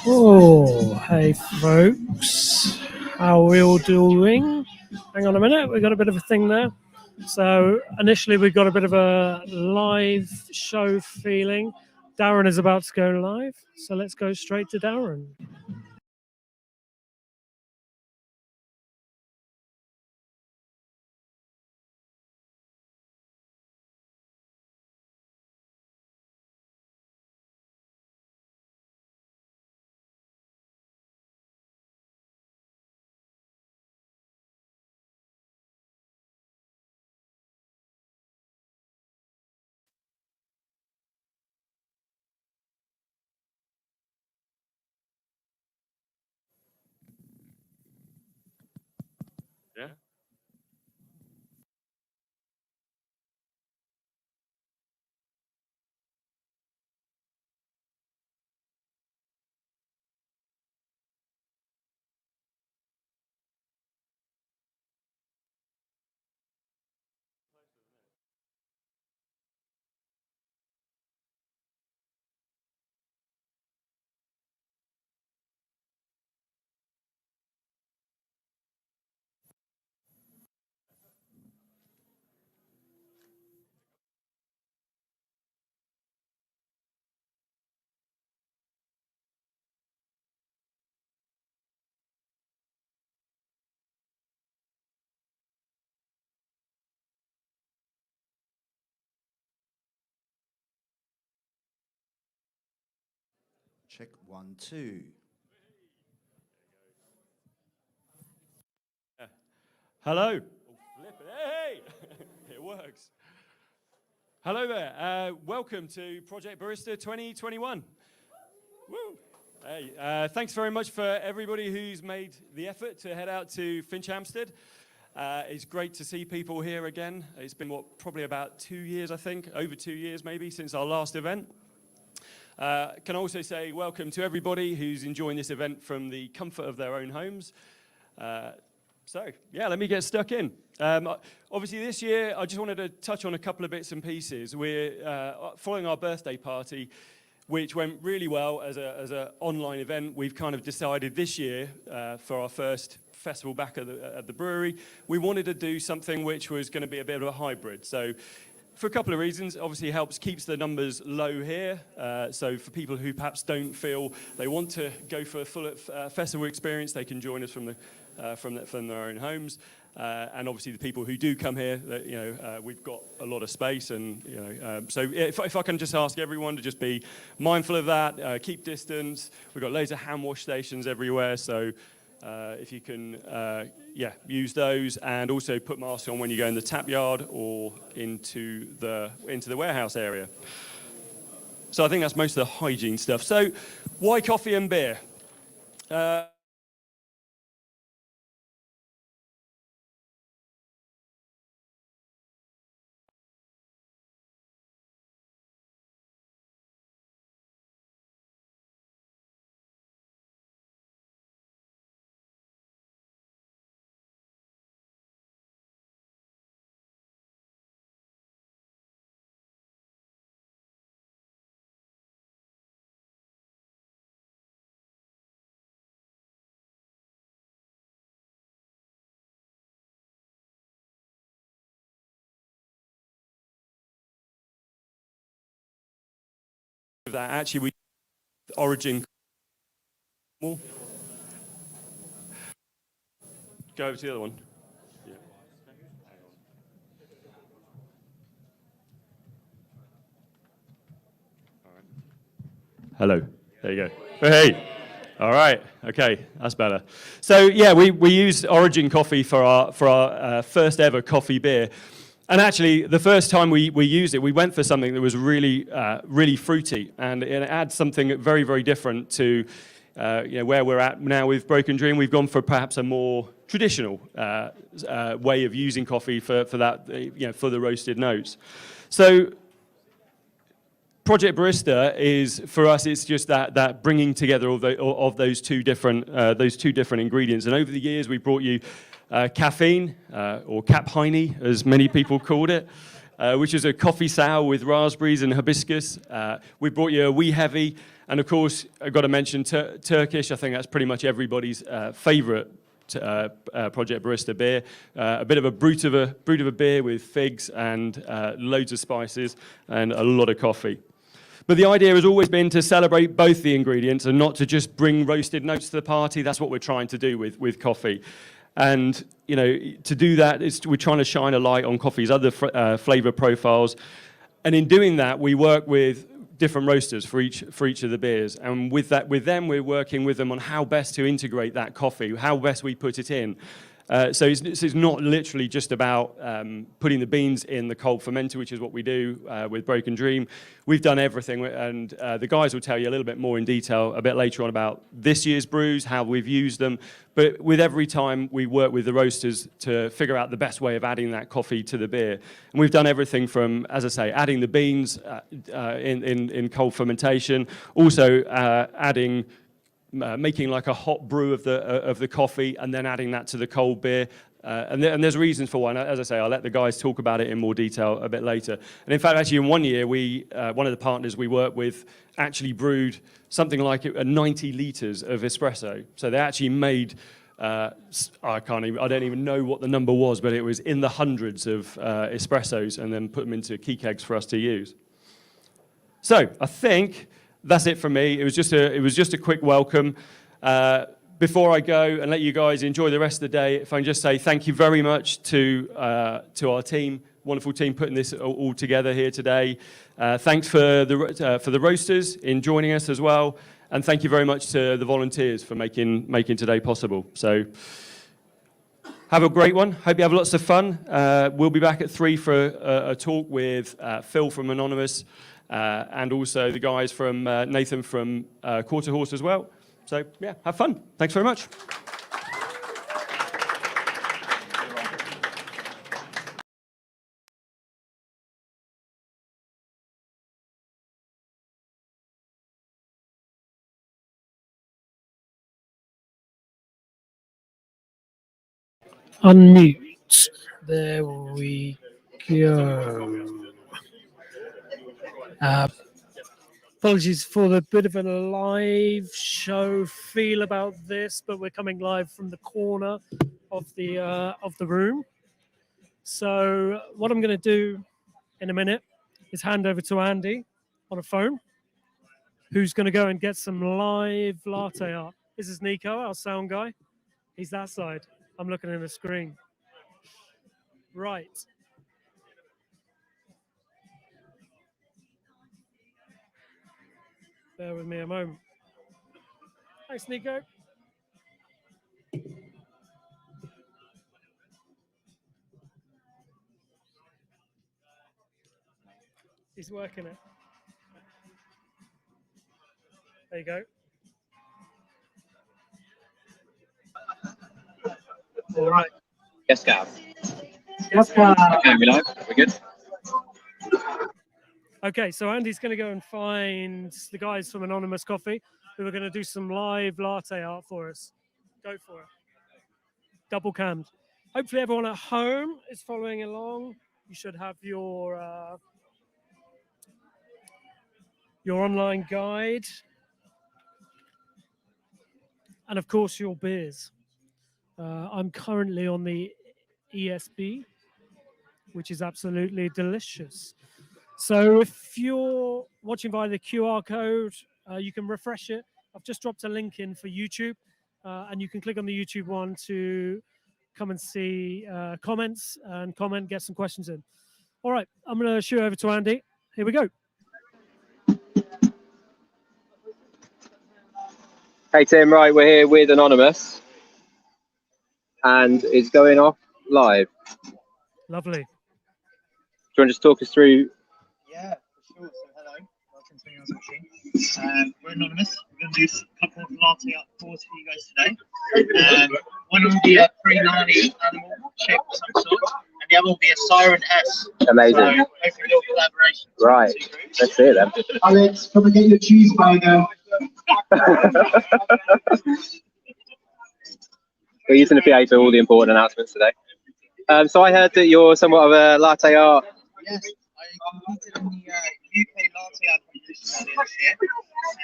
Oh, hey folks, how are we all doing? Hang on a minute, we got a bit of a thing there. So initially we got a bit of a live show feeling. Darron is about to go live, so let's go straight to Darron. Yeah. Check 1, 2. Hello. Oh, flip it. Hey! It works. Hello there. Welcome to Project Barista 2021. Woo! Hey, thanks very much for everybody who's made the effort to head out to Finchampstead. It's great to see people here again. It's been, probably about 2 years, I think, over 2 years maybe, since our last event. Can also say welcome to everybody who's enjoying this event from the comfort of their own homes. So, yeah, let me get stuck in. Obviously, this year, I just wanted to touch on a couple of bits and pieces. We're following our birthday party, which went really well as an online event. We've kind of decided this year, for our first festival back at the brewery, we wanted to do something which was going to be a bit of a hybrid. So, for a couple of reasons, obviously keeps the numbers low here. So for people who perhaps don't feel they want to go for a full festival experience, they can join us from their own homes. And obviously the people who do come here, we've got a lot of space, and so if I can just ask everyone to just be mindful of that, keep distance. We've got loads of hand wash stations everywhere, so if you can, use those, and also put masks on when you go in the tap yard or into the warehouse area. So I think that's most of the hygiene stuff. So why coffee and beer? That actually we origin. Go over to the other one. Yeah. All right. Hello. There you go. Hey. All right. Okay, that's better. So yeah, we used Origin coffee for our first ever coffee beer. And actually, the first time we used it, we went for something that was really fruity, and it adds something very, very different to where we're at now with Broken Dream. We've gone for perhaps a more traditional way of using coffee for that, for the roasted notes. So Project Barista is, for us, it's just that bringing together of those two different ingredients. And over the years, we brought you caffeine, or Cap Heine, as many people called it. which is a coffee sour with raspberries and hibiscus. We brought you a wee heavy, and of course, I've got to mention Turkish. I think that's pretty much everybody's favourite Project Barista beer. A bit of a brute of a beer with figs and loads of spices and a lot of coffee. But the idea has always been to celebrate both the ingredients and not to just bring roasted notes to the party. That's what we're trying to do with coffee. And, you know, to do that, we're trying to shine a light on coffee's other flavor profiles. And in doing that, we work with different roasters for each of the beers. And with them, we're working with them on how best to integrate that coffee, how best we put it in. So it's not literally just about putting the beans in the cold fermenter, which is what we do with Broken Dream. We've done everything, and the guys will tell you a little bit more in detail a bit later on about this year's brews, how we've used them. But with every time, we work with the roasters to figure out the best way of adding that coffee to the beer. And we've done everything from, as I say, adding the beans in cold fermentation, also adding making like a hot brew of the coffee and then adding that to the cold beer. And there's reasons for why. As I say, I'll let the guys talk about it in more detail a bit later. And in fact, actually, in one year, one of the partners we worked with actually brewed something like 90 litres of espresso. So they actually made, I don't even know what the number was, but it was in the hundreds of espressos, and then put them into key kegs for us to use. So I think that's it from me. It was just a quick welcome. Before I go and let you guys enjoy the rest of the day, if I can just say thank you very much to our team, wonderful team putting this all together here today. Thanks for the roasters in joining us as well, and thank you very much to the volunteers for making today possible. So have a great one. Hope you have lots of fun. We'll be back at 3 for a talk with Phil from Anonymous. And also the guys from Nathan from QuarterHorse as well. So, yeah, have fun. Thanks very much. Unmute. There we go. Apologies for the bit of a live show feel about this, but we're coming live from the corner of the room. So what I'm going to do in a minute is hand over to Andy on a phone, who's going to go and get some live latte art. This is Nico, our sound guy. He's that side. I'm looking at the screen. Right. Bear with me a moment. Thanks, Nico. He's working it. There you go. All right. Yes, Gav. Yes, Gav. Okay, we live? We're good? Okay, so Andy's going to go and find the guys from Anonymous Coffee who are going to do some live latte art for us. Go for it. Double canned. Hopefully everyone at home is following along. You should have your online guide. And of course, your beers. I'm currently on the ESB, which is absolutely delicious. So if you're watching via the QR code, you can refresh it. I've just dropped a link in for YouTube, and you can click on the YouTube one to come and see comments and get some questions in. All right, I'm going to shoot over to Andy. Here we go. Hey, Tim, right, we're here with Anonymous, and it's going off live. Lovely. Do you want to just talk us through? Yeah, for sure. So hello, welcome to Anyone's Machine. We're Anonymous. We're going to do a couple of latte art pours for you guys today. One will be a pre-nani animal shape of some sort, and the other will be a Siren S. Amazing. So hopefully a little collaboration. Right, let's see it then. Alex, come and get your cheeseburger. We're using the PA for all the important announcements today. So I heard that you're somewhat of a latte art Yes, I competed in the UK Latte Art competition earlier this year,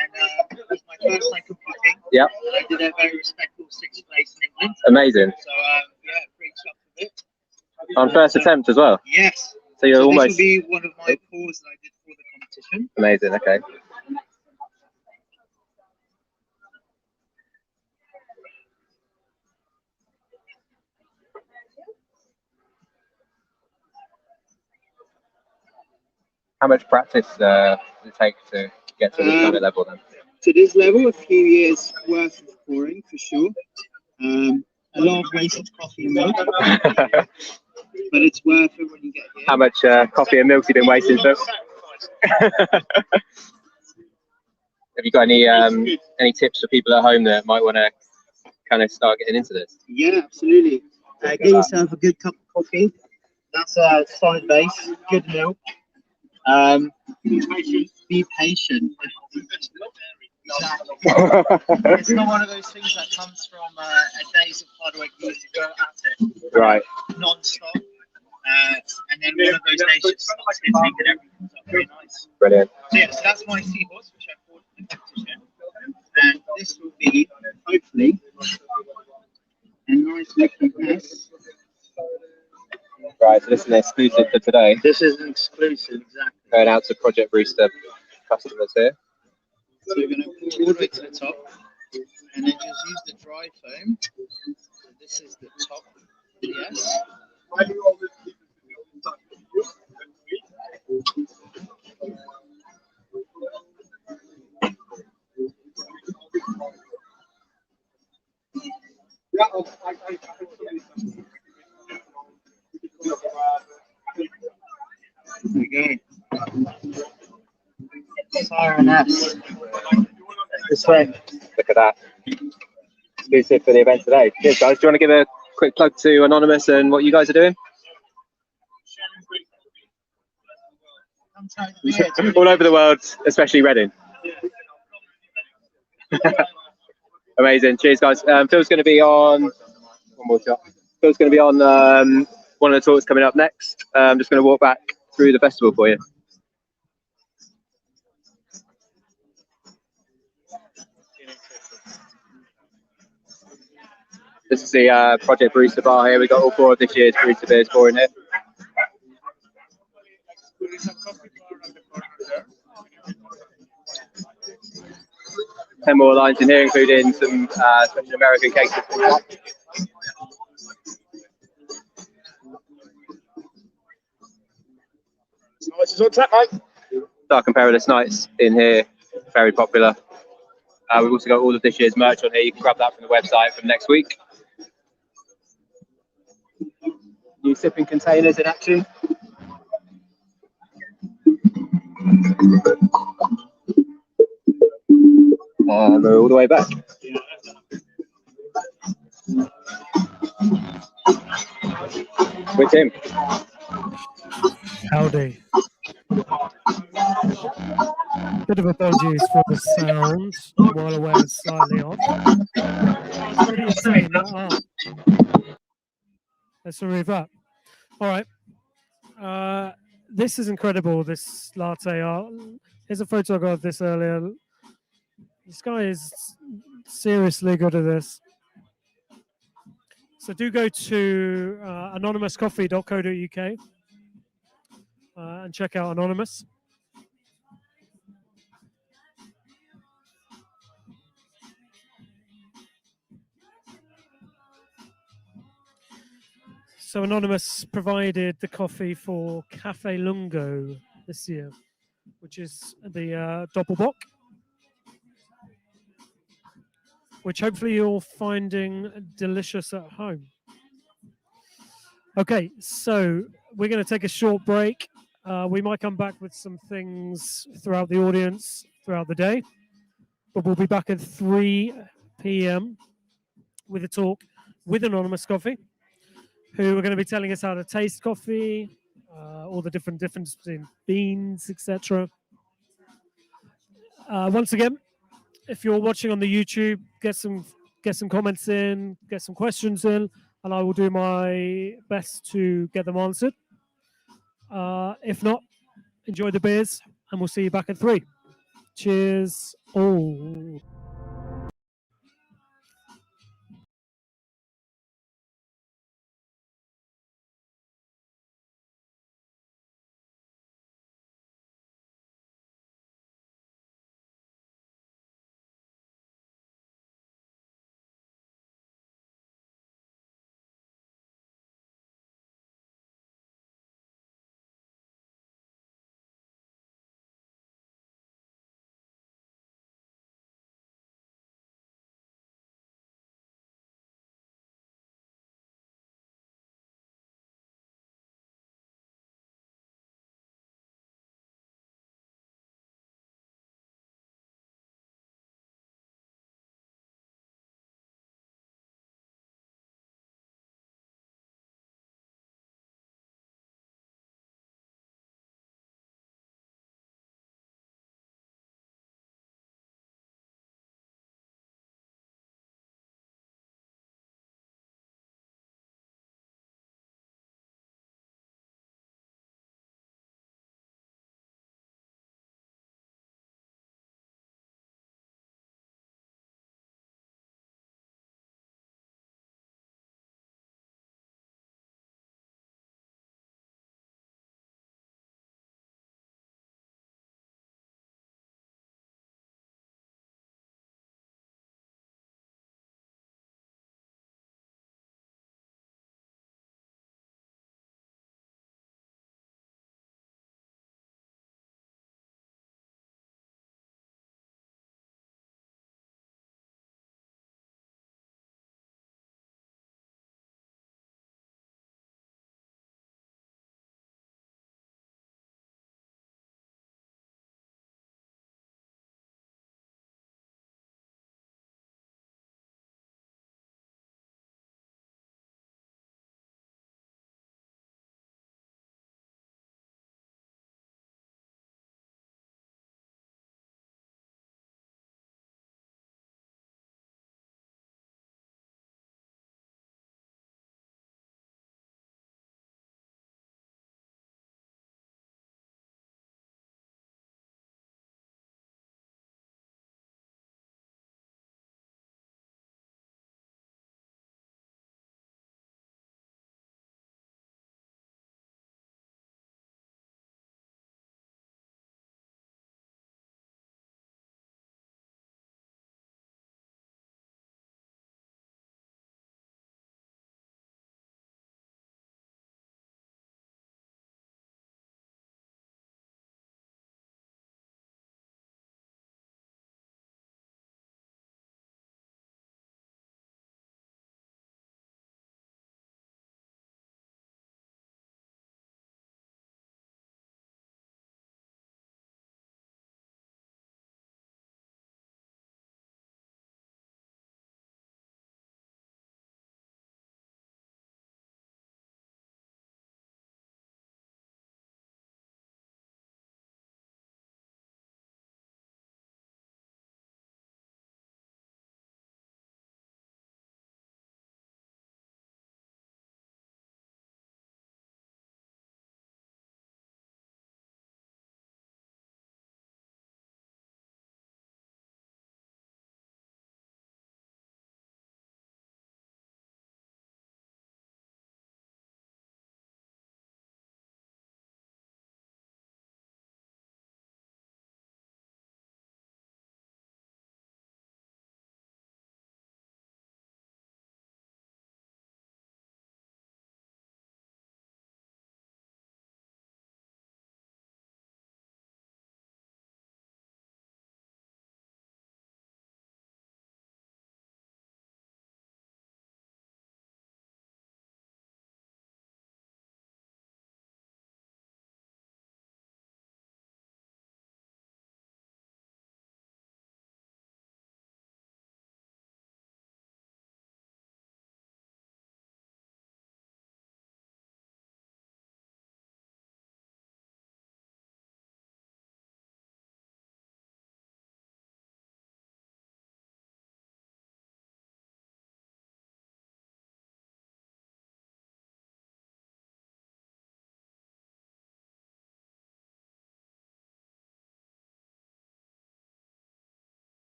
and it was my first time competing. Yeah. I did a very respectable 6th place in England. Amazing. So yeah, pretty chuffed with it. On first attempt as well. Yes. So you're almost. This will be one of my pours that I did for the competition. Amazing. Okay. How much practice does it take to get to this kind of level then? To this level, a few years worth of pouring for sure. A lot of wasted coffee and milk, but it's worth it when you get here. How much coffee and milk have you been wasting, Phil? Have you got any tips for people at home that might want to kind of start getting into this? Yeah, absolutely. Get yourself a good cup of coffee. That's a solid base. Good milk. Be patient. Exactly. It's not one of those things that comes from a days of hard work. You need to go at it Right. non-stop, and then one of those days just starts hitting and everything comes up very nice. Brilliant. So yeah, so that's my seahorse, which I bought in the competition, and this will be hopefully a nice looking mess. Right, so this is an exclusive for today. This is an exclusive, exactly. Going out to Project Barista customers here. So we're going to pour all of it to the top, and then just use the dry foam. So this is the top, yes. There we go. Siren S. This way. Look at that. Exclusive for the event today. Cheers, guys. Do you want to give a quick plug to Anonymous and what you guys are doing? All over the world, especially Reading. Amazing. Cheers, guys. Phil's going to be on. One more shot. Phil's going to be on one of the talks coming up next. I'm just going to walk back through the festival for you. This is the Project Barista bar here. We've got all 4 of this year's Barista beers pouring here. Ten more lines in here, including some special American cakes. Dark and Perilous Nights in here, very popular. We've also got all of this year's merch on here. You can grab that from the website from next week. New sipping containers in action. And we're all the way back. With him. Howdy. Bit of apologies for the sound while I wear slightly off. What are you saying? Let's move up. All right. This is incredible, this latte art. Here's a photo I got of this earlier. This guy is seriously good at this. So do go to anonymouscoffee.co.uk and check out Anonymous. So Anonymous provided the coffee for Cafe Lungo this year, which is the Doppelbock, which hopefully you're finding delicious at home. Okay, so we're going to take a short break. We might come back with some things throughout the audience throughout the day, but we'll be back at 3 p.m. with a talk with Anonymous Coffee, who are going to be telling us how to taste coffee, all the different differences between beans, etc. Once again, if you're watching on the YouTube, get some comments in, get some questions in, and I will do my best to get them answered. If not, enjoy the beers, and we'll see you back at 3. Cheers all.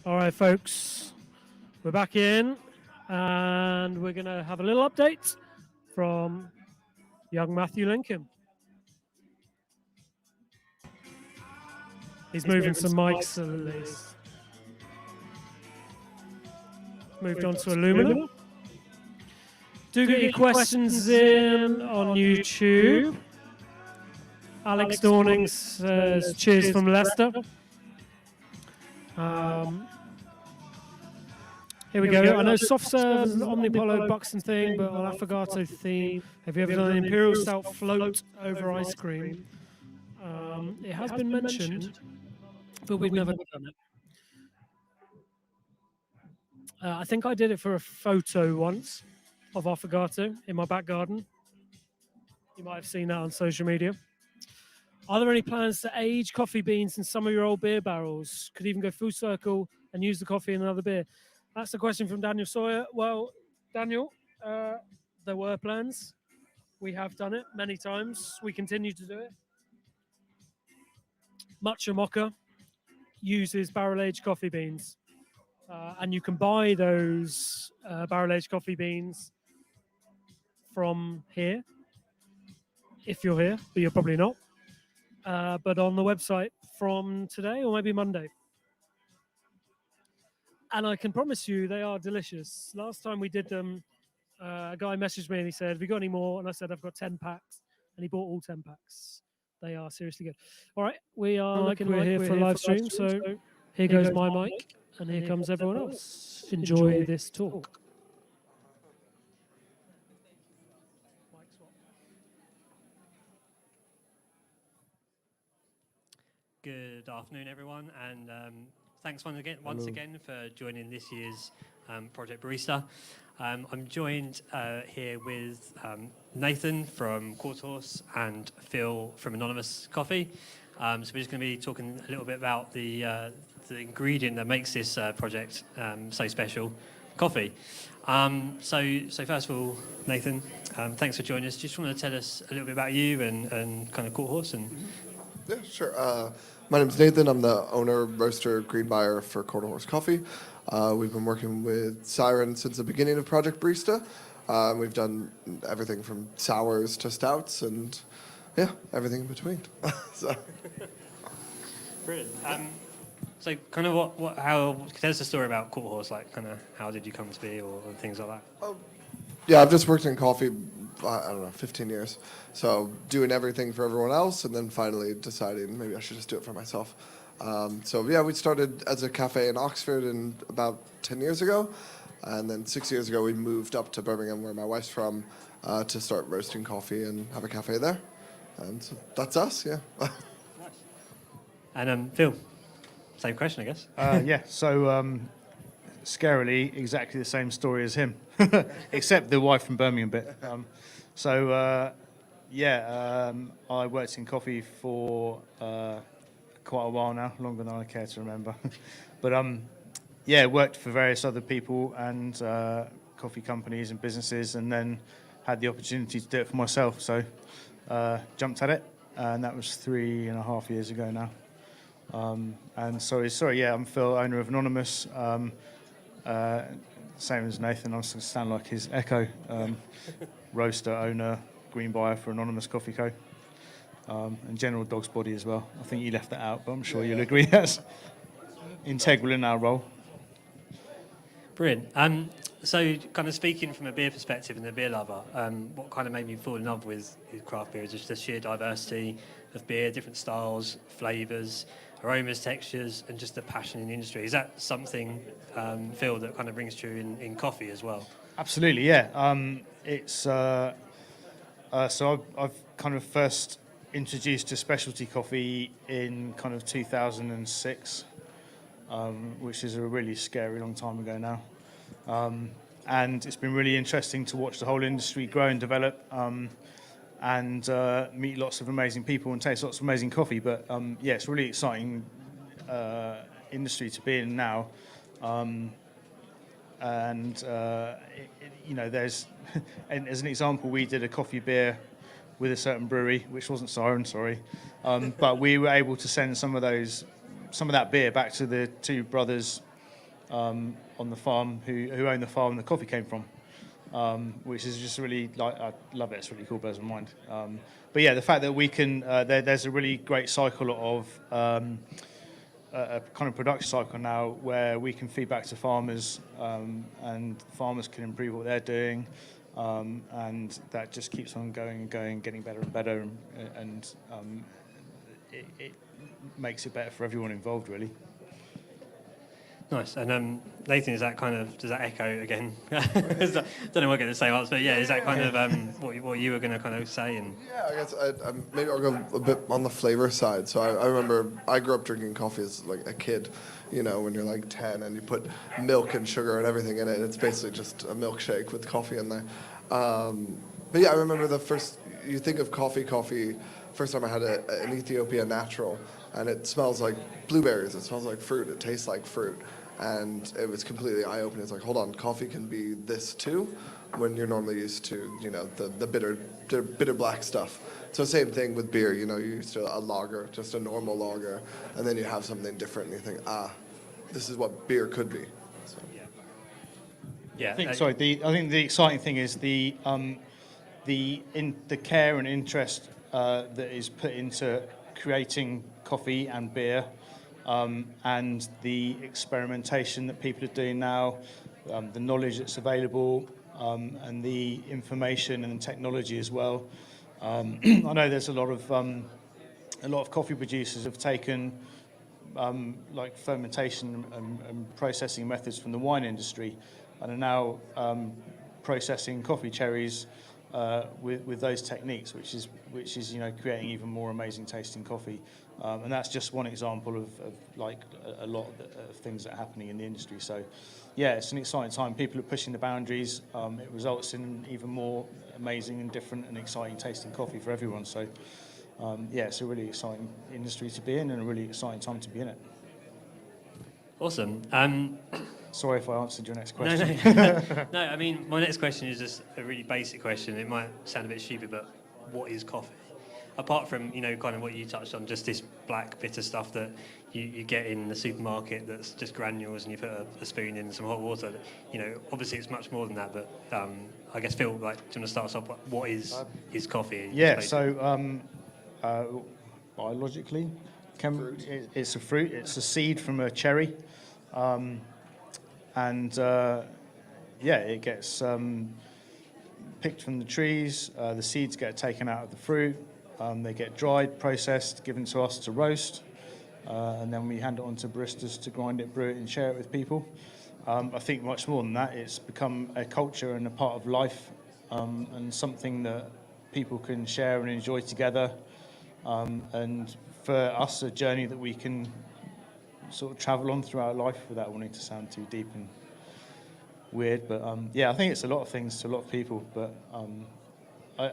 All right, folks, we're back in, and we're going to have a little update from young Matthew Lincoln. He's moving some mics at least. Moved on to Illumina. Do get your questions in on YouTube. Alex Dorning says, cheers from Leicester. Here we go. I know soft serve is an Omnipolo Buxton thing, but on Affogato theme, have you ever done an Imperial Stout float over ice cream? It has been mentioned, but we've never done it. I think I did it for a photo once of Affogato in my back garden. You might have seen that on social media. Are there any plans to age coffee beans in some of your old beer barrels? Could even go full circle and use the coffee in another beer? That's the question from Daniel Sawyer. Well, Daniel, there were plans. We have done it many times. We continue to do it. Matcha Mocha uses barrel-aged coffee beans. And you can buy those barrel-aged coffee beans from here, if you're here, but you're probably not. But on the website from today or maybe Monday. And I can promise you they are delicious. Last time we did them, a guy messaged me and he said, have you got any more? And I said, I've got 10 packs. And he bought all 10 packs. They are seriously good. All right, we're here for a live stream. So here goes my mic and here comes everyone else. Enjoy this talk. Good afternoon, everyone, and thanks once again for joining this year's Project Barista. I'm joined here with Nathan from QuarterHorse and Phil from Anonymous Coffee. So we're just going to be talking a little bit about the ingredient that makes this project so special, coffee. So first of all, Nathan, thanks for joining us. Just want to tell us a little bit about you and kind of QuarterHorse and. Yeah, sure. My name's Nathan. I'm the owner, roaster, green buyer for QuarterHorse Coffee. We've been working with Siren since the beginning of Project Barista. We've done everything from sours to stouts and, yeah, everything in between. So. Brilliant. So kind of how, tell us a story about QuarterHorse, like kind of how did you come to be or things like that? Yeah, I've just worked in coffee, I don't know, 15 years. So doing everything for everyone else and then finally deciding maybe I should just do it for myself. So yeah, we started as a cafe in Oxford about 10 years ago. And then 6 years ago, we moved up to Birmingham, where my wife's from, to start roasting coffee and have a cafe there. And so that's us, yeah. Nice. And Phil, same question, I guess. Yeah, so scarily exactly the same story as him, except the wife from Birmingham bit. I worked in coffee for quite a while now, longer than I care to remember. But worked for various other people and coffee companies and businesses, and then had the opportunity to do it for myself. So jumped at it, and that was 3.5 years ago now. I'm Phil, owner of Anonymous. Same as Nathan, I sound like his echo. Roaster, owner, green buyer for Anonymous Coffee Co. And general dog's body as well. I think you left that out, but I'm sure you'll agree that's integral in our role. Brilliant. So kind of speaking from a beer perspective and a beer lover, what kind of made me fall in love with craft beer is just the sheer diversity of beer, different styles, flavours, aromas, textures, and just the passion in the industry. Is that something, Phil, that kind of rings true in coffee as well? Absolutely, yeah. So I've kind of first introduced to specialty coffee in kind of 2006, which is a really scary long time ago now. And it's been really interesting to watch the whole industry grow and develop, and meet lots of amazing people and taste lots of amazing coffee. But it's a really exciting industry to be in now. There's, and as an example, we did a coffee beer with a certain brewery, which wasn't Siren, sorry, but we were able to send some of that beer back to the two brothers on the farm who own the farm the coffee came from, which is just really, like, I love it. It's really cool, blows my mind. But yeah, the fact that we can, there's a really great cycle of a kind of production cycle now where we can feed back to farmers, and farmers can improve what they're doing, and that just keeps on going and going, getting better and better, and it makes it better for everyone involved, really. Nice. And Nathan, is that kind of, does that echo again? Don't know what I'm going to say once, but yeah, is that kind of what you were going to kind of say? And Yeah, I guess maybe I'll go a bit on the flavor side. So I remember I grew up drinking coffee as like a kid, you know, when you're like 10 and you put milk and sugar and everything in it. It's basically just a milkshake with coffee in there. But yeah, I remember you think of coffee, first time I had an Ethiopia natural, and it smells like blueberries, it smells like fruit, it tastes like fruit. And it was completely eye-opening. It's like, hold on, coffee can be this too, when you're normally used to, you know, the bitter black stuff. So same thing with beer, you know, you're used to a lager, just a normal lager, and then you have something different and you think, this is what beer could be. So. yeah, I think the exciting thing is the care and interest that is put into creating coffee and beer, and the experimentation that people are doing now, the knowledge that's available, and the information and technology as well. I know there's a lot of coffee producers have taken like fermentation and processing methods from the wine industry, and are now processing coffee cherries with those techniques, which is you know, creating even more amazing tasting coffee. And that's just one example of like a lot of things that are happening in the industry. So yeah, it's an exciting time. People are pushing the boundaries. It results in even more amazing and different and exciting tasting coffee for everyone. So yeah, it's a really exciting industry to be in and a really exciting time to be in it. awesome. Sorry if I answered your next question. No, I mean, my next question is just a really basic question. It might sound a bit stupid, but what is coffee? Apart from, you know, kind of what you touched on, just this black bitter stuff that you get in the supermarket that's just granules and you put a spoon in some hot water. You know, obviously it's much more than that, but I guess, Phil, like, do you want to start us off? What is coffee? Yeah, so biologically, it's a fruit. It's a seed from a cherry. And it gets picked from the trees. The seeds get taken out of the fruit. They get dried, processed, given to us to roast, and then we hand it on to baristas to grind it, brew it, and share it with people. I think much more than that, it's become a culture and a part of life, and something that people can share and enjoy together. And for us, a journey that we can sort of travel on throughout life without wanting to sound too deep and weird. But I think it's a lot of things to a lot of people. But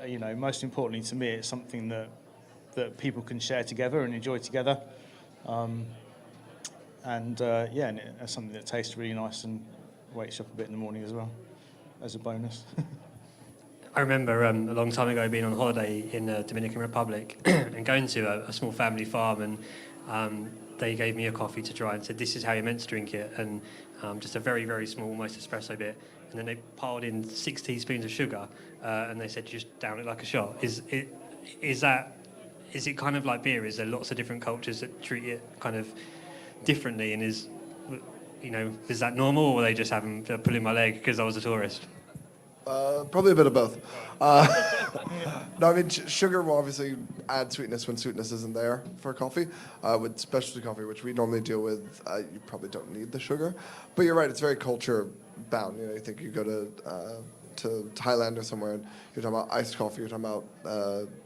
you know, most importantly to me, it's something that people can share together and enjoy together. And it's something that tastes really nice and wakes you up a bit in the morning as well, as a bonus. I remember a long time ago being on holiday in the Dominican Republic and going to a small family farm, and they gave me a coffee to try and said, this is how you're meant to drink it, and just a very, very small, almost espresso bit. And then they piled in 6 teaspoons of sugar, and they said, just down it like a shot. Is it kind of like beer? Is there lots of different cultures that treat it kind of differently? And is that normal, or were they just having to pull in my leg because I was a tourist? Probably a bit of both. No, I mean, sugar will obviously add sweetness when sweetness isn't there for coffee. With specialty coffee, which we normally deal with, you probably don't need the sugar. But you're right, it's very culture bound. You know, you think you go to Thailand or somewhere, and you're talking about iced coffee, you're talking about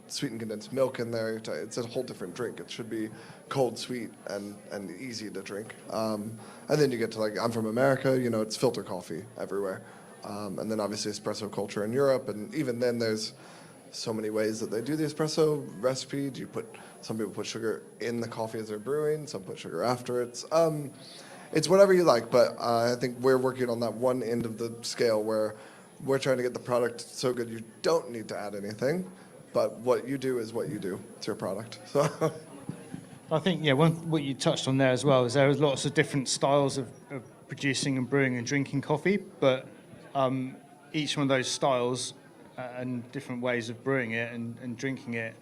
sweetened condensed milk in there. It's a whole different drink. It should be cold, sweet, and easy to drink. And then you get to, like, I'm from America, you know, it's filter coffee everywhere. And then obviously espresso culture in Europe, and even then there's so many ways that they do the espresso recipe. Some people put sugar in the coffee as they're brewing, some put sugar after it. It's whatever you like, but I think we're working on that one end of the scale where we're trying to get the product so good you don't need to add anything, but what you do is what you do. It's your product. So I think, what you touched on there as well is there is lots of different styles of producing and brewing and drinking coffee, but each one of those styles and different ways of brewing it and drinking it,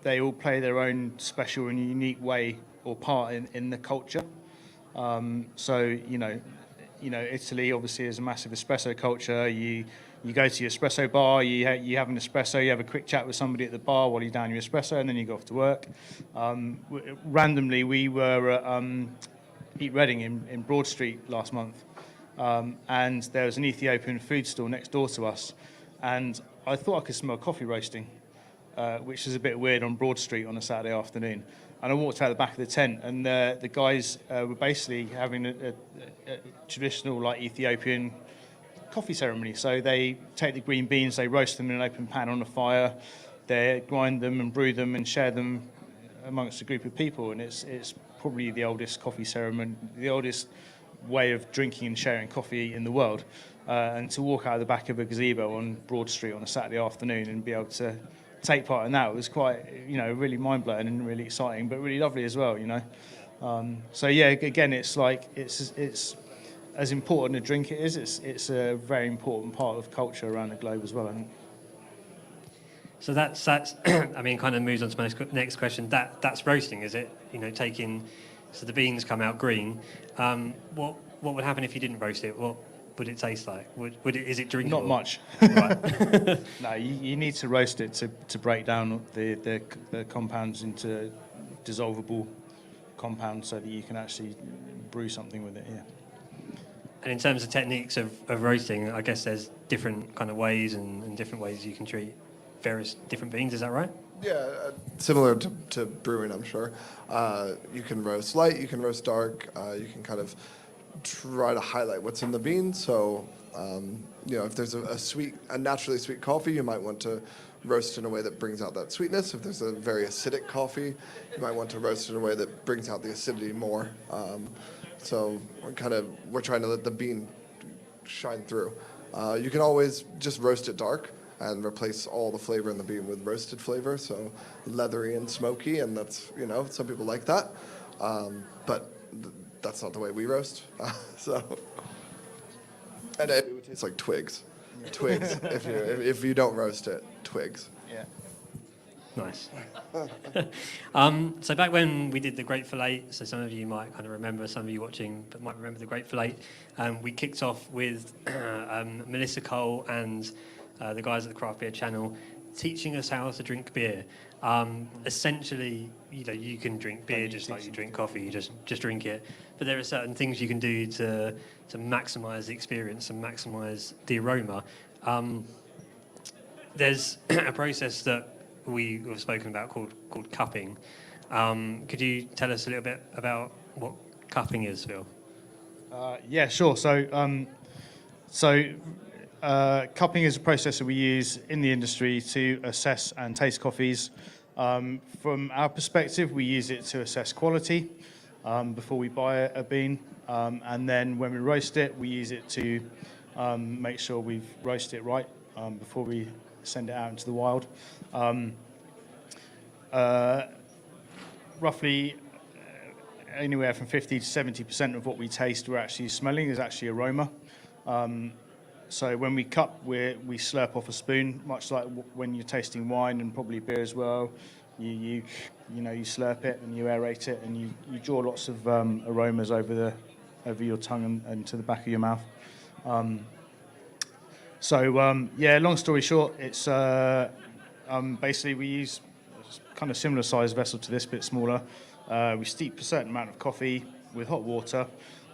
they all play their own special and unique way or part in the culture. So Italy obviously is a massive espresso culture. You go to your espresso bar, you have an espresso, you have a quick chat with somebody at the bar while you down your espresso, and then you go off to work. Randomly, we were at Eat Reading in Broad Street last month, and there was an Ethiopian food store next door to us, and I thought I could smell coffee roasting, which is a bit weird on Broad Street on a Saturday afternoon. And I walked out the back of the tent, and the guys were basically having a traditional, like, Ethiopian coffee ceremony. So they take the green beans, they roast them in an open pan on a fire, they grind them and brew them and share them amongst a group of people. And it's probably the oldest coffee ceremony, the oldest way of drinking and sharing coffee in the world. And to walk out of the back of a gazebo on Broad Street on a Saturday afternoon and be able to take part in that was quite, really mind-blowing and really exciting, but really lovely as well, So yeah, again, it's like, it's as important a drink it is, it's a very important part of culture around the globe as well, I think. So that's I mean, kind of moves on to my next question. That's roasting, is it? So the beans come out green. What would happen if you didn't roast it? What would it taste like? Is it drinkable? Not much. Right. No, you need to roast it to break down the compounds into dissolvable compounds so that you can actually brew something with it, yeah. And in terms of techniques of roasting, I guess there's different kind of ways and different ways you can treat various different beans, is that right? Yeah, similar to brewing, I'm sure. You can roast light, you can roast dark, you can kind of try to highlight what's in the bean. So, if there's a naturally sweet coffee, you might want to roast in a way that brings out that sweetness. If there's a very acidic coffee, you might want to roast in a way that brings out the acidity more. So we're trying to let the bean shine through. You can always just roast it dark and replace all the flavor in the bean with roasted flavor, so leathery and smoky, and that's, some people like that. But that's not the way we roast. And it would taste like twigs. Yeah. Twigs, if you don't roast it, twigs. Yeah. Nice. So back when we did the Grateful Eight, so some of you might kind of remember, some of you watching but might remember the Grateful Eight, we kicked off with Melissa Cole and the guys at the Craft Beer Channel teaching us how to drink beer. Essentially, you can drink beer just like you drink coffee, you just drink it. But there are certain things you can do to maximise the experience and maximise the aroma. There's a process that we have spoken about called cupping. Could you tell us a little bit about what cupping is, Phil? Yeah, sure. So cupping is a process that we use in the industry to assess and taste coffees. From our perspective, we use it to assess quality before we buy a bean. And then when we roast it, we use it to make sure we've roasted it right before we send it out into the wild. Roughly anywhere from 50 to 70% of what we taste we're actually smelling is actually aroma. So when we cup, we slurp off a spoon, much like when you're tasting wine and probably beer as well. You slurp it and you aerate it, and you draw lots of aromas over your tongue and to the back of your mouth. Long story short, it's basically we use a kind of similar size vessel to this, bit smaller. We steep a certain amount of coffee with hot water.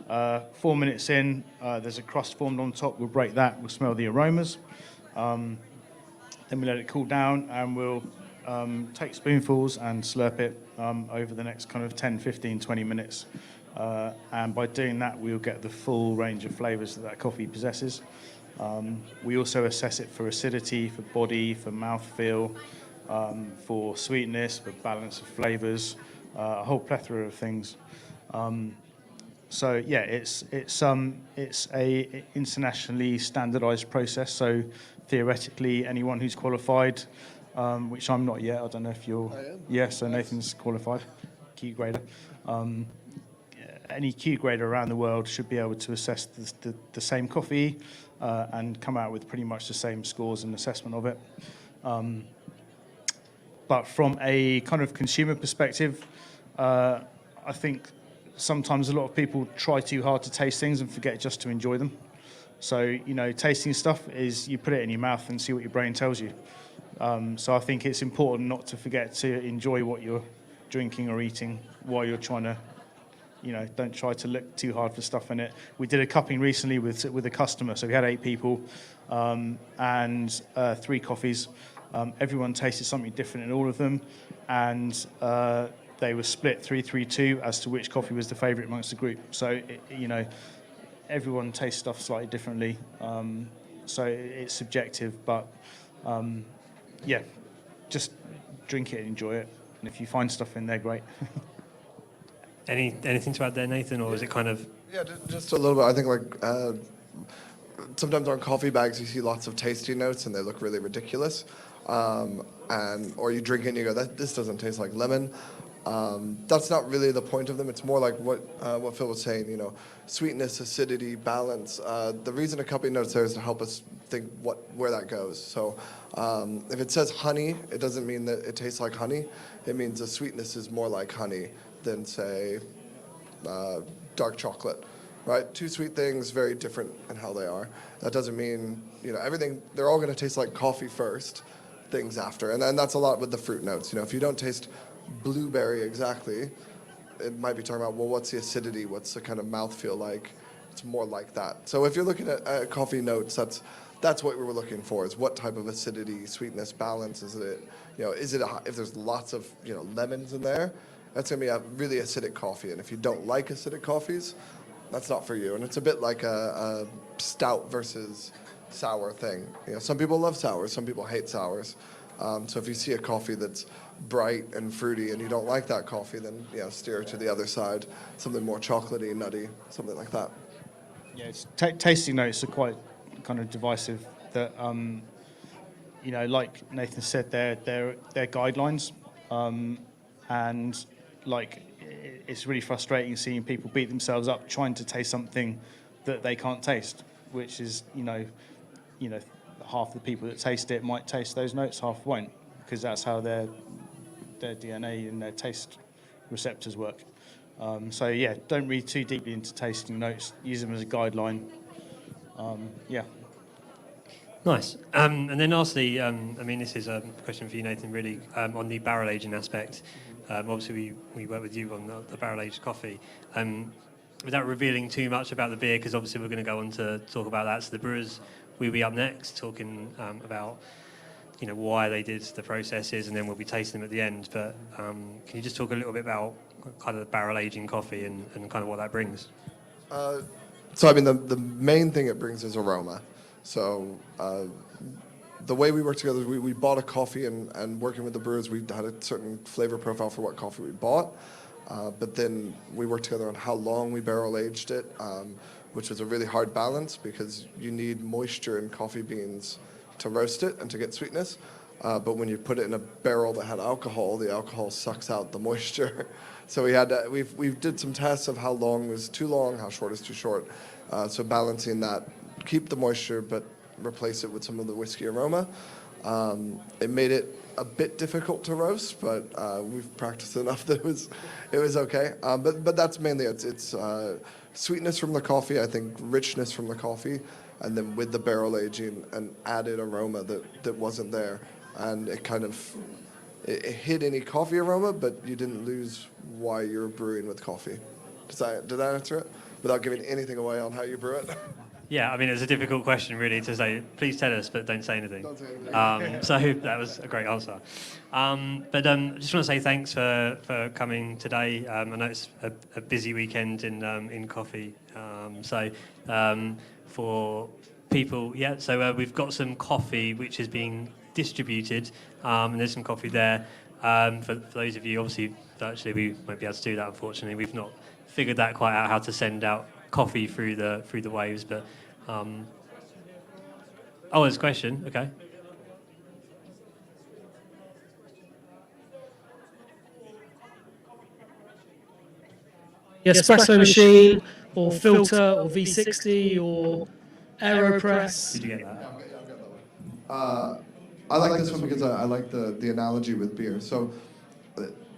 4 minutes in, there's a crust formed on top. We'll break that. We'll smell the aromas. Then we let it cool down, and we'll take spoonfuls and slurp it over the next kind of 10, 15, 20 minutes. And by doing that, we'll get the full range of flavors that coffee possesses. We also assess it for acidity, for body, for mouthfeel, for sweetness, for balance of flavors, a whole plethora of things. It's a internationally standardized process. So theoretically, anyone who's qualified, which I'm not yet, I don't know if you're. I am. Yeah, so Nathan's qualified, key grader. any Q grader around the world should be able to assess the same coffee and come out with pretty much the same scores and assessment of it. But from a kind of consumer perspective, I think sometimes a lot of people try too hard to taste things and forget just to enjoy them. So, tasting stuff is you put it in your mouth and see what your brain tells you. So I think it's important not to forget to enjoy what you're drinking or eating while you're trying to, don't try to look too hard for stuff in it. We did a cupping recently with a customer. So we had 8 people and 3 coffees. Everyone tasted something different in all of them. And they were split 3-3-2 as to which coffee was the favourite amongst the group. So, everyone tastes stuff slightly differently. So it's subjective, but yeah, just drink it and enjoy it. And if you find stuff in there, great. Anything to add there, Nathan, or is it kind of... Yeah, just a little bit. I think sometimes on coffee bags you see lots of tasty notes and they look really ridiculous. Or you drink it and you go, this doesn't taste like lemon. That's not really the point of them. It's more like what Phil was saying, sweetness, acidity, balance. The reason a cupping note's there is to help us think where that goes. So if it says honey, it doesn't mean that it tastes like honey. It means the sweetness is more like honey than, say, dark chocolate, right? 2 sweet things, very different in how they are. That doesn't mean, everything, they're all going to taste like coffee first, things after. And that's a lot with the fruit notes. If you don't taste blueberry exactly, it might be talking about, well, what's the acidity? What's the kind of mouthfeel like? It's more like that. So if you're looking at coffee notes, that's what we were looking for, is what type of acidity, sweetness, balance is it? If there's lots of, lemons in there, that's going to be a really acidic coffee. And if you don't like acidic coffees, that's not for you. And it's a bit like a stout versus sour thing. Some people love sours, some people hate sours. So if you see a coffee that's bright and fruity and you don't like that coffee, then steer to the other side, something more chocolatey, nutty, something like that. Yeah, tasting notes are quite kind of divisive. That like Nathan said, they're guidelines, and like it's really frustrating seeing people beat themselves up trying to taste something that they can't taste, which is half the people that taste it might taste those notes, half won't, because that's how their DNA and their taste receptors work. So yeah, don't read too deeply into tasting notes. Use them as a guideline. Yeah. Nice. And then lastly, this is a question for you, Nathan, really, on the barrel aging aspect. Obviously, we work with you on the barrel aged coffee. Without revealing too much about the beer, because obviously we're going to go on to talk about that. So the Brewers will be up next, talking about why they did the processes, and then we'll be tasting them at the end. But can you just talk a little bit about kind of the barrel aging coffee and kind of what that brings? So the main thing it brings is aroma. So the way we work together is we bought a coffee, and working with the brewers, we had a certain flavor profile for what coffee we bought. But then we worked together on how long we barrel aged it, which was a really hard balance because you need moisture in coffee beans to roast it and to get sweetness. But when you put it in a barrel that had alcohol, the alcohol sucks out the moisture. So we did some tests of how long was too long, how short is too short. So balancing that, keep the moisture, but replace it with some of the whiskey aroma. It made it a bit difficult to roast, but we've practiced enough that it was okay. But that's mainly it. It's sweetness from the coffee, I think richness from the coffee, and then with the barrel aging, an added aroma that wasn't there. And it kind of it hid any coffee aroma, but you didn't lose why you're brewing with coffee. Did that answer it? Without giving anything away on how you brew it? Yeah, it's a difficult question, really, to say, please tell us, but don't say anything. Don't say anything. So that was a great answer. But I just want to say thanks for coming today. I know it's a busy weekend in coffee. For people, so we've got some coffee which is being distributed, and there's some coffee there. For those of you, obviously, virtually, we won't be able to do that, unfortunately. We've not figured that quite out, how to send out coffee through the waves, but there's a question. Okay. espresso machine or filter or V60 or AeroPress. Did you get that? I like this one because I like the analogy with beer. So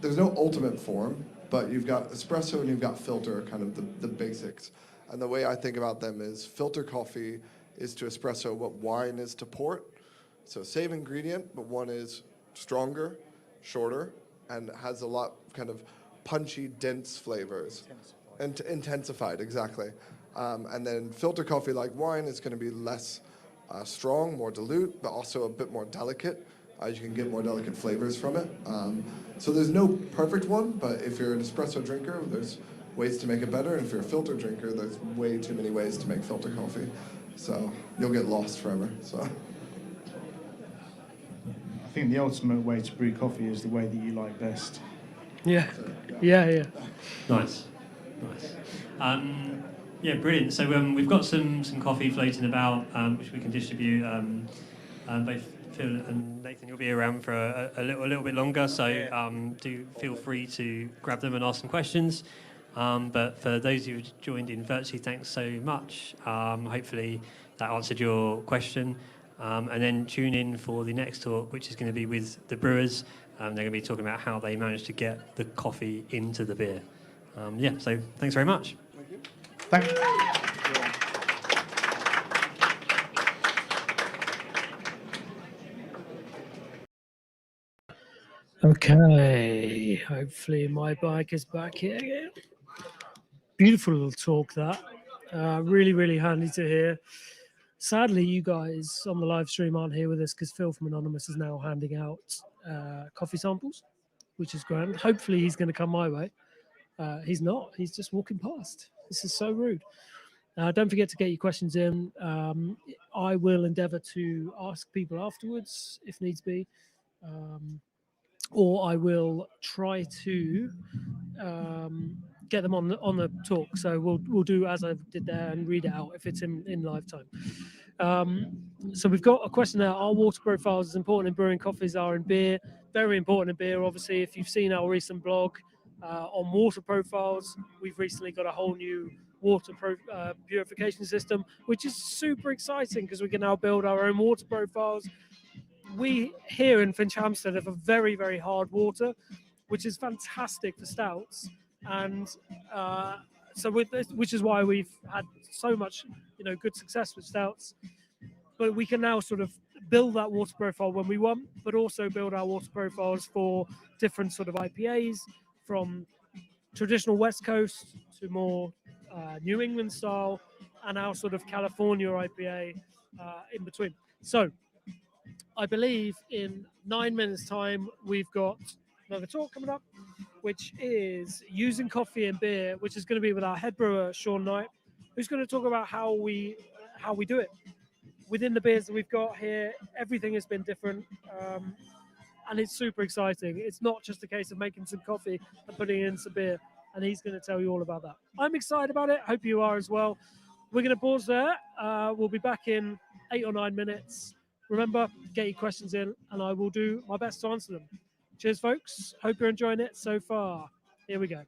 there's no ultimate form, but you've got espresso and you've got filter, kind of the basics. And the way I think about them is filter coffee is to espresso what wine is to port. So same ingredient, but one is stronger, shorter, and has a lot kind of punchy, dense flavors. Intensified, exactly. And then filter coffee, like wine, is going to be less strong, more dilute, but also a bit more delicate. You can get more delicate flavors from it. So there's no perfect one, but if you're an espresso drinker, there's ways to make it better. And if you're a filter drinker, there's way too many ways to make filter coffee. So you'll get lost forever. So I think the ultimate way to brew coffee is the way that you like best. Yeah. Nice. Yeah, brilliant. So we've got some coffee floating about, which we can distribute. Both Phil and Nathan, you'll be around for a little bit longer, so do feel free to grab them and ask some questions. But for those who joined in virtually, thanks so much. Hopefully that answered your question. And then tune in for the next talk, which is going to be with the Brewers. They're going to be talking about how they managed to get the coffee into the beer. So thanks very much. Thank you. Okay, hopefully my bike is back here again. Beautiful little talk that. Really handy to hear. Sadly, you guys on the live stream aren't here with us because Phil from Anonymous is now handing out coffee samples, which is grand. Hopefully he's going to come my way. He's not. He's just walking past. This is so rude. Don't forget to get your questions in. I will endeavour to ask people afterwards if needs be. Or I will try to get them on the talk. So we'll do as I did there and read it out if it's in live time. So we've got a question there. Are water profiles as important in brewing coffee as are in beer? Very important in beer, obviously. If you've seen our recent blog on water profiles, we've recently got a whole new water purification system, which is super exciting because we can now build our own water profiles. We here in Finchampstead have a very hard water, which is fantastic for stouts, and so with this, which is why we've had so much good success with stouts. But we can now sort of build that water profile when we want, but also build our water profiles for different sort of IPAs, from traditional West Coast to more New England style, and our sort of California IPA in between. So I believe in 9 minutes' time, we've got another talk coming up, which is using coffee and beer, which is going to be with our head brewer, Sean Knight, who's going to talk about how we do it. Within the beers that we've got here, everything has been different, and it's super exciting. It's not just a case of making some coffee and putting in some beer, and he's going to tell you all about that. I'm excited about it. Hope you are as well. We're going to pause there. We'll be back in 8 or 9 minutes. Remember, get your questions in, and I will do my best to answer them. Cheers, folks. Hope you're enjoying it so far. Here we go.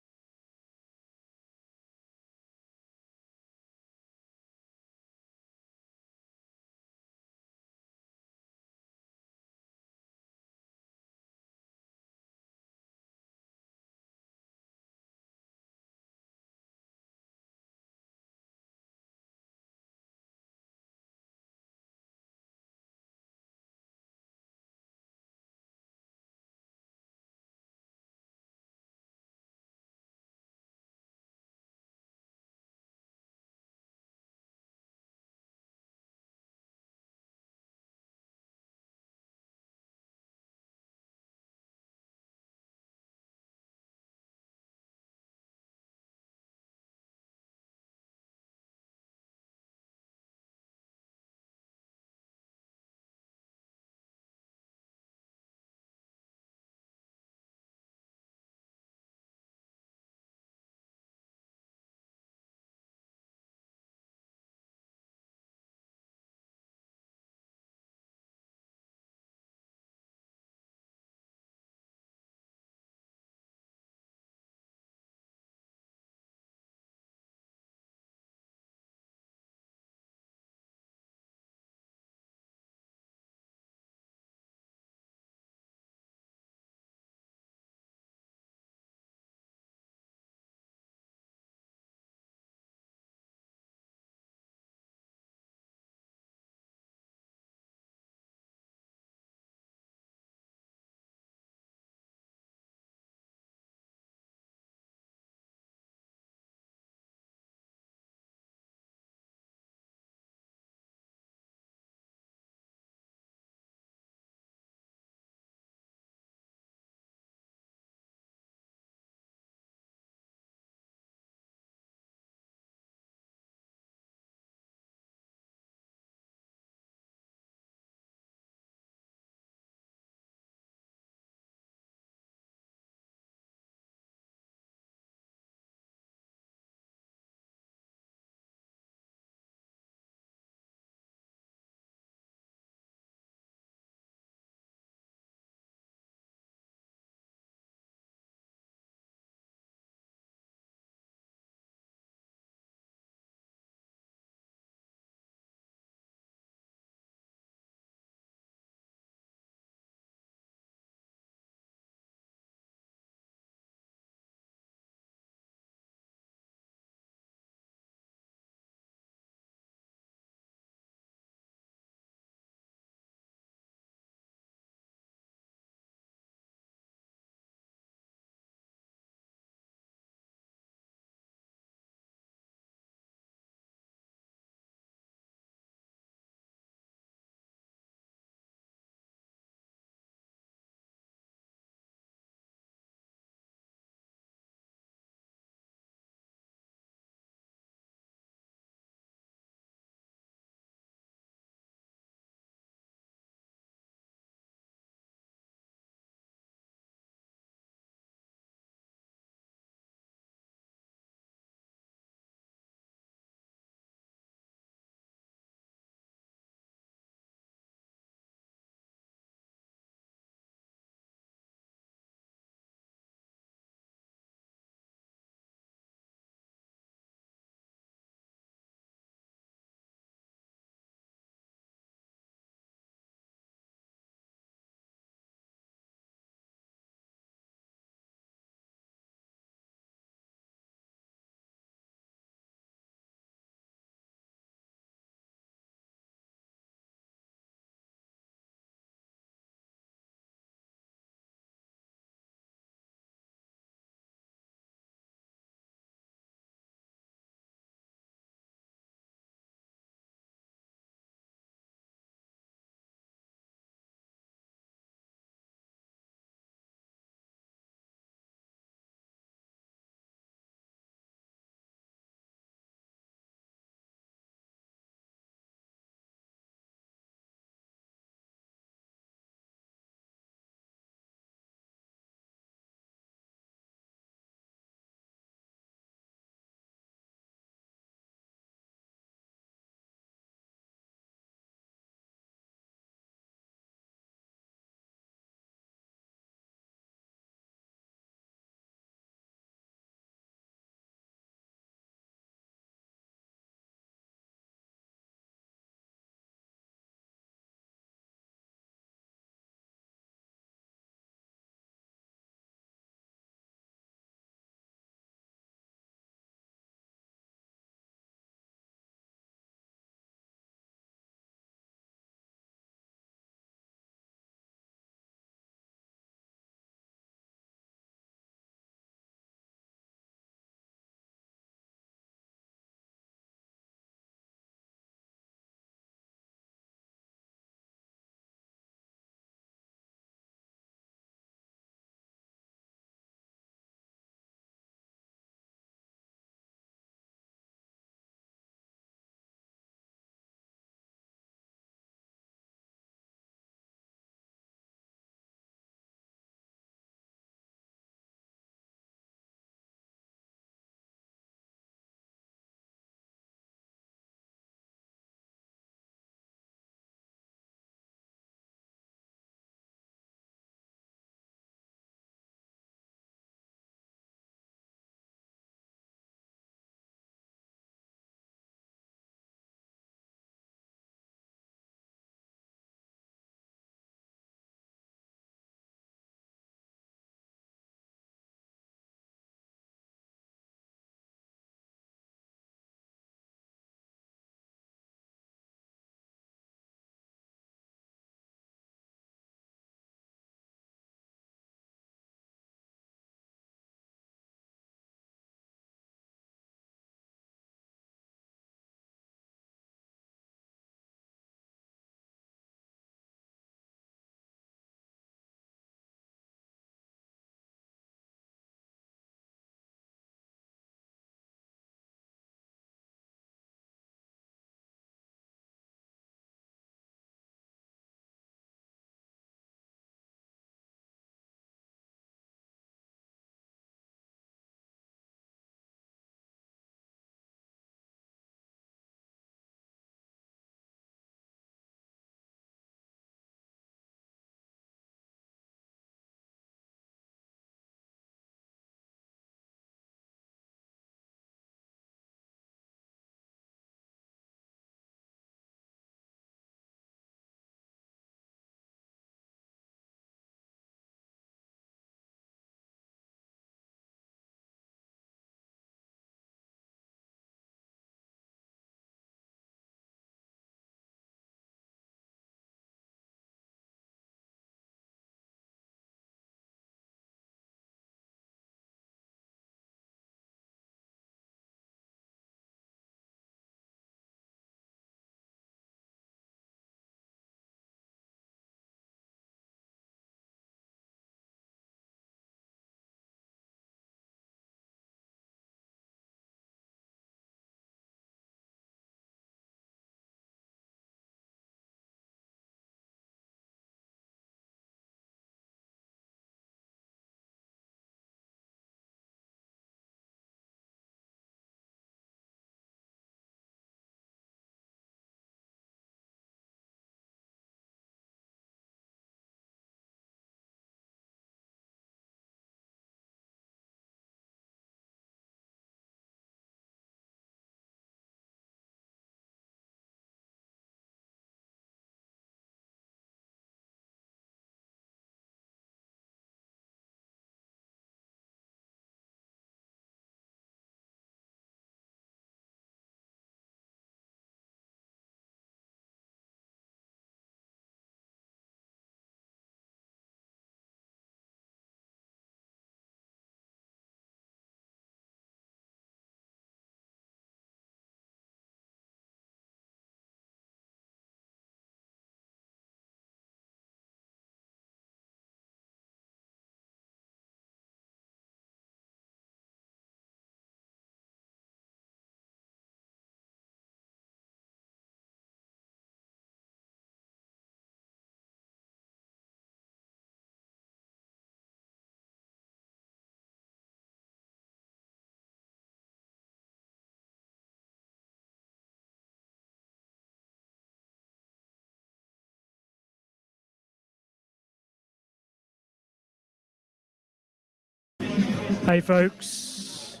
Hey folks,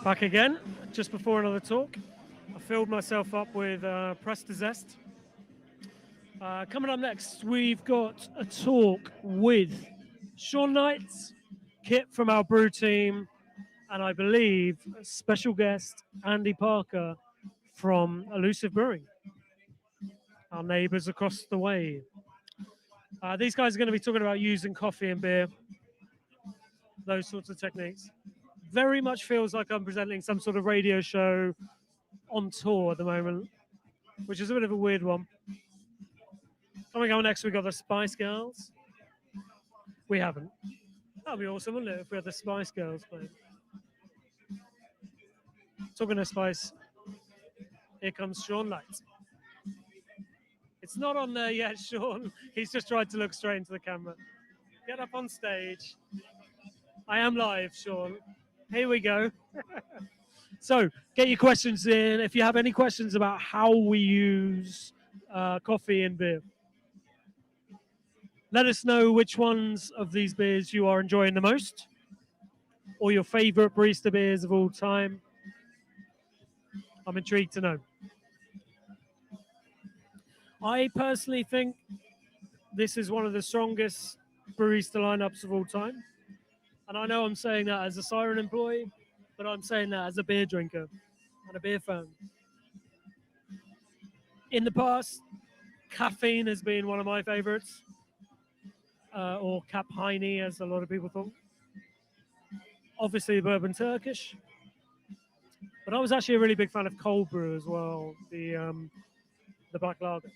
back again, just before another talk. I filled myself up with Presta Zest. Coming up next, we've got a talk with Sean Knight, Kit from our brew team, and I believe a special guest, Andy Parker from Elusive Brewing, our neighbours across the way. These guys are going to be talking about using coffee and beer, those sorts of techniques. Very much feels like I'm presenting some sort of radio show on tour at the moment, which is a bit of a weird one. Coming up next, we got the Spice Girls. We haven't. That'd be awesome, wouldn't it, if we had the Spice Girls playing? Talking of Spice, here comes Sean Knight. It's not on there yet, Sean. He's just tried to look straight into the camera. Get up on stage. I am live, Sean. Here we go. So, get your questions in. If you have any questions about how we use coffee and beer, let us know which ones of these beers you are enjoying the most, or your favorite barista beers of all time. I'm intrigued to know. I personally think this is one of the strongest barista lineups of all time. And I know I'm saying that as a Siren employee, but I'm saying that as a beer drinker and a beer fan. In the past, caffeine has been one of my favorites, or Cap Heine, as a lot of people thought. Obviously, bourbon Turkish. But I was actually a really big fan of cold brew as well, the black lager.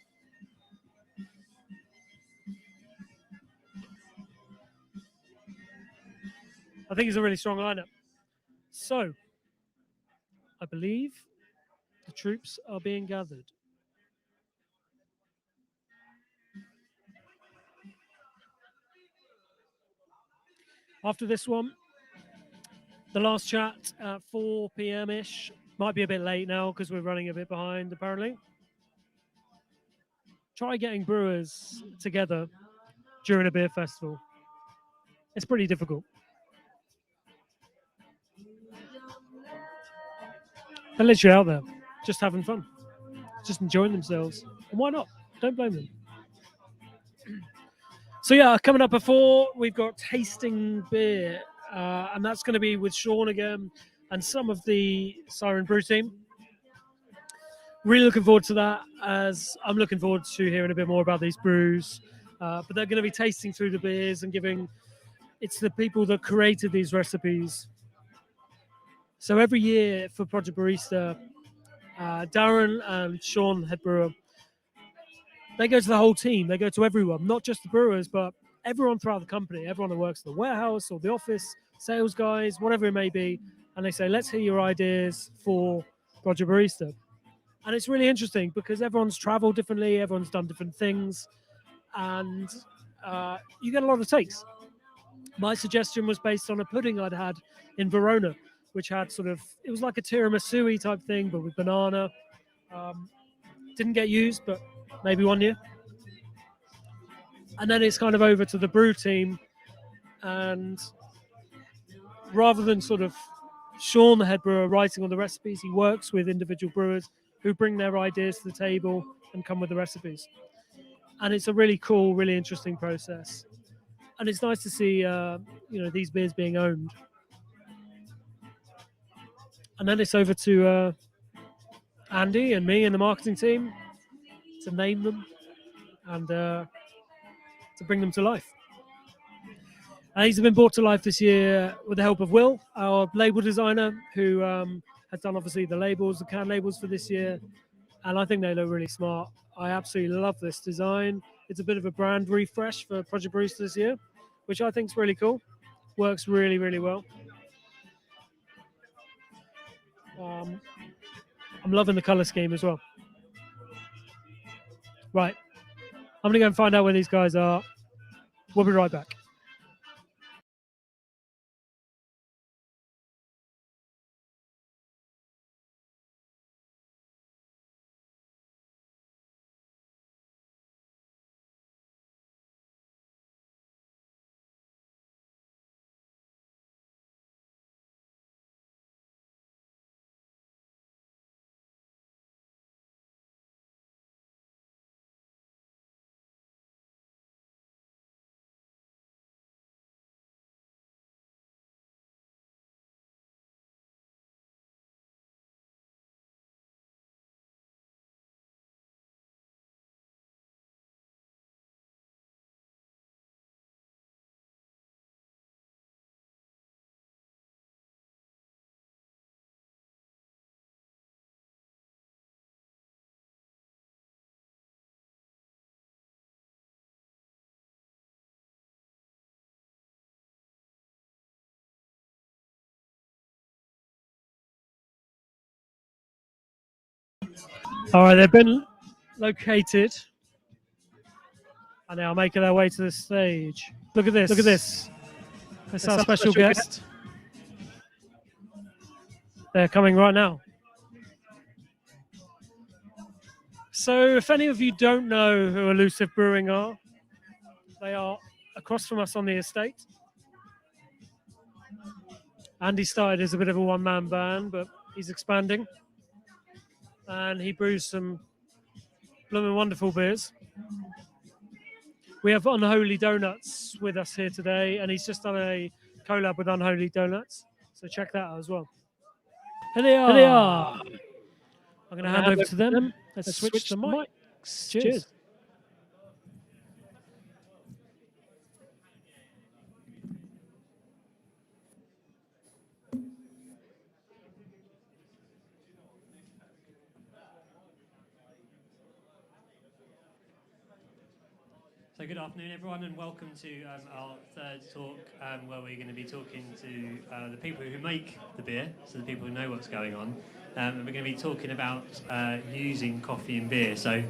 I think it's a really strong lineup. So, I believe the troops are being gathered. After this one, the last chat at 4 p.m.-ish. Might be a bit late now because we're running a bit behind, apparently. Try getting brewers together during a beer festival. It's pretty difficult. They're literally out there, just having fun, just enjoying themselves. And why not? Don't blame them. So yeah, coming up before, we've got tasting beer, and that's going to be with Sean again and some of the Siren Brew team. Really looking forward to that, as I'm looking forward to hearing a bit more about these brews. But they're going to be tasting through the beers and giving, it's the people that created these recipes. So every year for Project Barista, Darron and Sean, head brewer, they go to the whole team. They go to everyone, not just the brewers, but everyone throughout the company, everyone that works in the warehouse or the office, sales guys, whatever it may be. And they say, let's hear your ideas for Project Barista. And it's really interesting because everyone's traveled differently, everyone's done different things, and you get a lot of takes. My suggestion was based on a pudding I'd had in Verona, which had sort of, it was like a tiramisu type thing, but with banana. Didn't get used, but maybe one year. And then it's kind of over to the brew team, and rather than sort of Sean, the head brewer, writing on the recipes, he works with individual brewers who bring their ideas to the table and come with the recipes. And it's a really cool, really interesting process. And it's nice to see, these beers being owned. And then it's over to Andy and me and the marketing team to name them and to bring them to life. And these have been brought to life this year with the help of Will, our label designer, who has done obviously the labels, the can labels for this year. And I think they look really smart. I absolutely love this design. It's a bit of a brand refresh for Project Barista this year, which I think is really cool. Works really, really well. I'm loving the color scheme as well. Right. I'm going to go and find out where these guys are. We'll be right back. All right, they've been located, and they are making their way to the stage. Look at this. Look at this. It's our special guest. They're coming right now. So, if any of you don't know who Elusive Brewing are, they are across from us on the estate. Andy started as a bit of a one-man band, but he's expanding. And he brews some blooming wonderful beers. We have Unholy Donuts with us here today, and he's just done a collab with Unholy Donuts. So check that out as well. Here they are. Here they are. I'm going to hand over to them. Let's switch the mics. Cheers. So good afternoon, everyone, and welcome to our third talk, where we're going to be talking to the people who make the beer, so the people who know what's going on. And we're going to be talking about using coffee in beer. So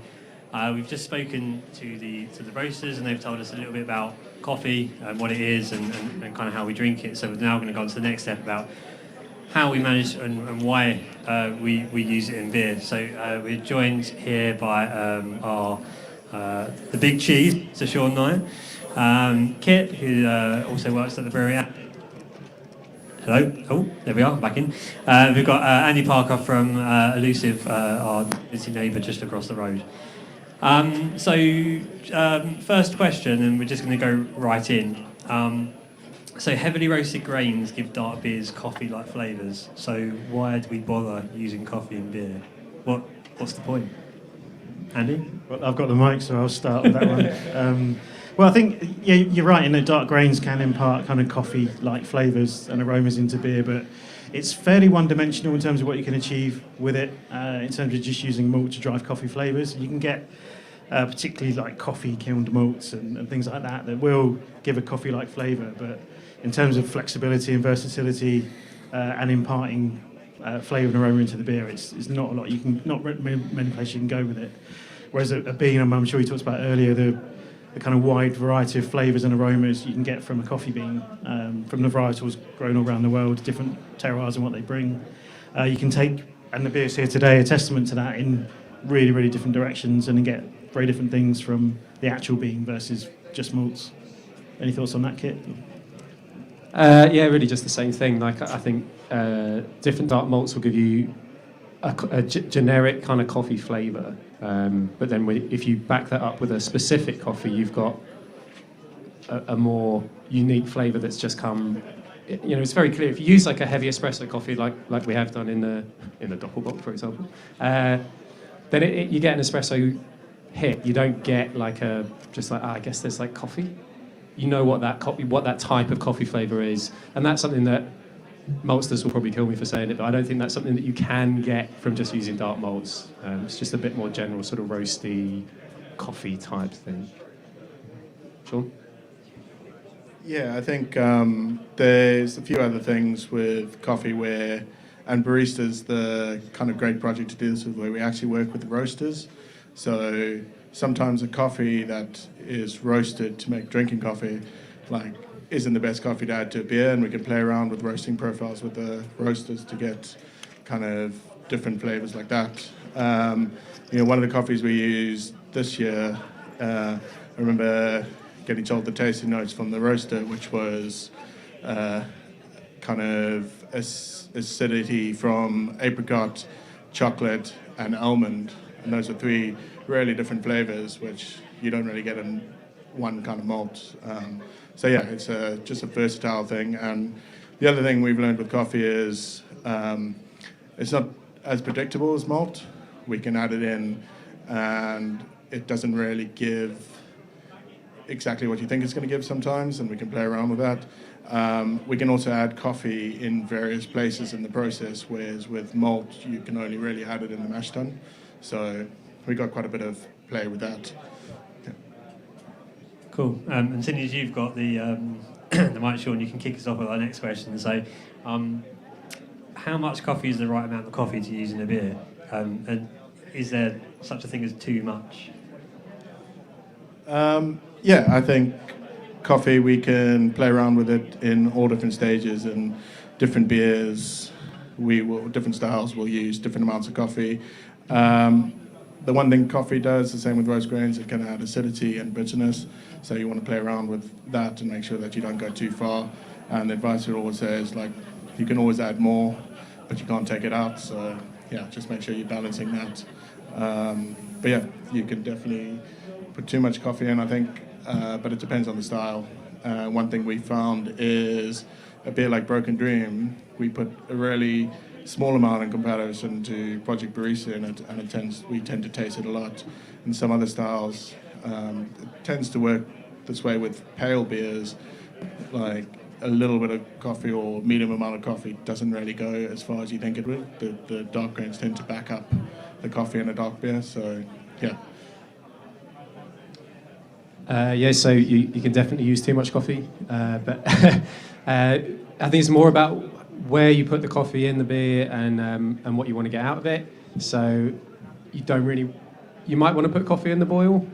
we've just spoken to the roasters, and they've told us a little bit about coffee and what it is, and kind of how we drink it. So we're now going to go on to the next step about how we manage and why we use it in beer. So we're joined here by our the big cheese, so Sean Nye, Kit, who also works at the brewery. Hello. Oh, there we are, back in. We've got Andy Parker from Elusive, our busy neighbour just across the road. First question, and we're just going to go right in. So heavily roasted grains give dark beers coffee-like flavours. So why do we bother using coffee in beer? What's the point? Andy? Well, I've got the mic, so I'll start with that one. Well, I think you're right in that dark grains can impart kind of coffee-like flavours and aromas into beer, but it's fairly one-dimensional in terms of what you can achieve with it, in terms of just using malt to drive coffee flavours. You can get particularly like coffee kilned malts and things like that will give a coffee-like flavour, but in terms of flexibility and versatility and imparting flavour and aroma into the beer, it's not a lot. You can not many places you can go with it. Whereas a bean, I'm sure you talked about earlier, the kind of wide variety of flavours and aromas you can get from a coffee bean, from the varietals grown all around the world, different terroirs and what they bring. You can take, and the beers here today, a testament to that in really, really different directions, and get very different things from the actual bean versus just malts. Any thoughts on that, Kit? Yeah, really just the same thing. Like I think different dark malts will give you a generic kind of coffee flavour, but then if you back that up with a specific coffee, you've got a more unique flavour that's just come. You know, it's very clear. If you use like a heavy espresso coffee, like we have done in the Doppelbock, for example, then you get an espresso hit. You don't get like I guess there's like coffee. You know what that type of coffee flavour is, and that's something that maltsters will probably kill me for saying it, but I don't think that's something that you can get from just using dark malts. It's just a bit more general, sort of roasty, coffee type thing. Sean? Yeah, I think there's a few other things with coffee and Barista's the kind of great project to do this with, where we actually work with the roasters. So sometimes a coffee that is roasted to make drinking coffee, isn't the best coffee to add to a beer, and we can play around with roasting profiles with the roasters to get kind of different flavors like that. One of the coffees we used this year, I remember getting told the tasting notes from the roaster, which was kind of acidity from apricot, chocolate, and almond, and those are three really different flavors, which you don't really get in one kind of malt. So yeah, it's just a versatile thing. And the other thing we've learned with coffee is it's not as predictable as malt. We can add it in, and it doesn't really give exactly what you think it's going to give sometimes, and we can play around with that. We can also add coffee in various places in the process, whereas with malt, you can only really add it in the mash tun. So we got quite a bit of play with that. Cool. And seeing as you've got the the mic, Sean, you can kick us off with our next question. So, how much coffee is the right amount of coffee to use in a beer? And is there such a thing as too much? Yeah, I think coffee, we can play around with it in all different stages, and different beers, different styles will use different amounts of coffee. The one thing coffee does, the same with roast grains, it can add acidity and bitterness, so you want to play around with that and make sure that you don't go too far. And the advice we always say is, like, you can always add more, but you can't take it out, so yeah, just make sure you're balancing that. But yeah, you can definitely put too much coffee in, I think, but it depends on the style. One thing we found is a beer like Broken Dream, we put a really small amount in comparison to Project Barista in it, and we tend to taste it a lot. In some other styles, it tends to work this way with pale beers, like a little bit of coffee or medium amount of coffee doesn't really go as far as you think it would. The dark grains tend to back up the coffee in a dark beer, so yeah. Yeah, so you can definitely use too much coffee, but I think it's more about where you put the coffee in the beer and what you want to get out of it. So you might want to put coffee in the boil,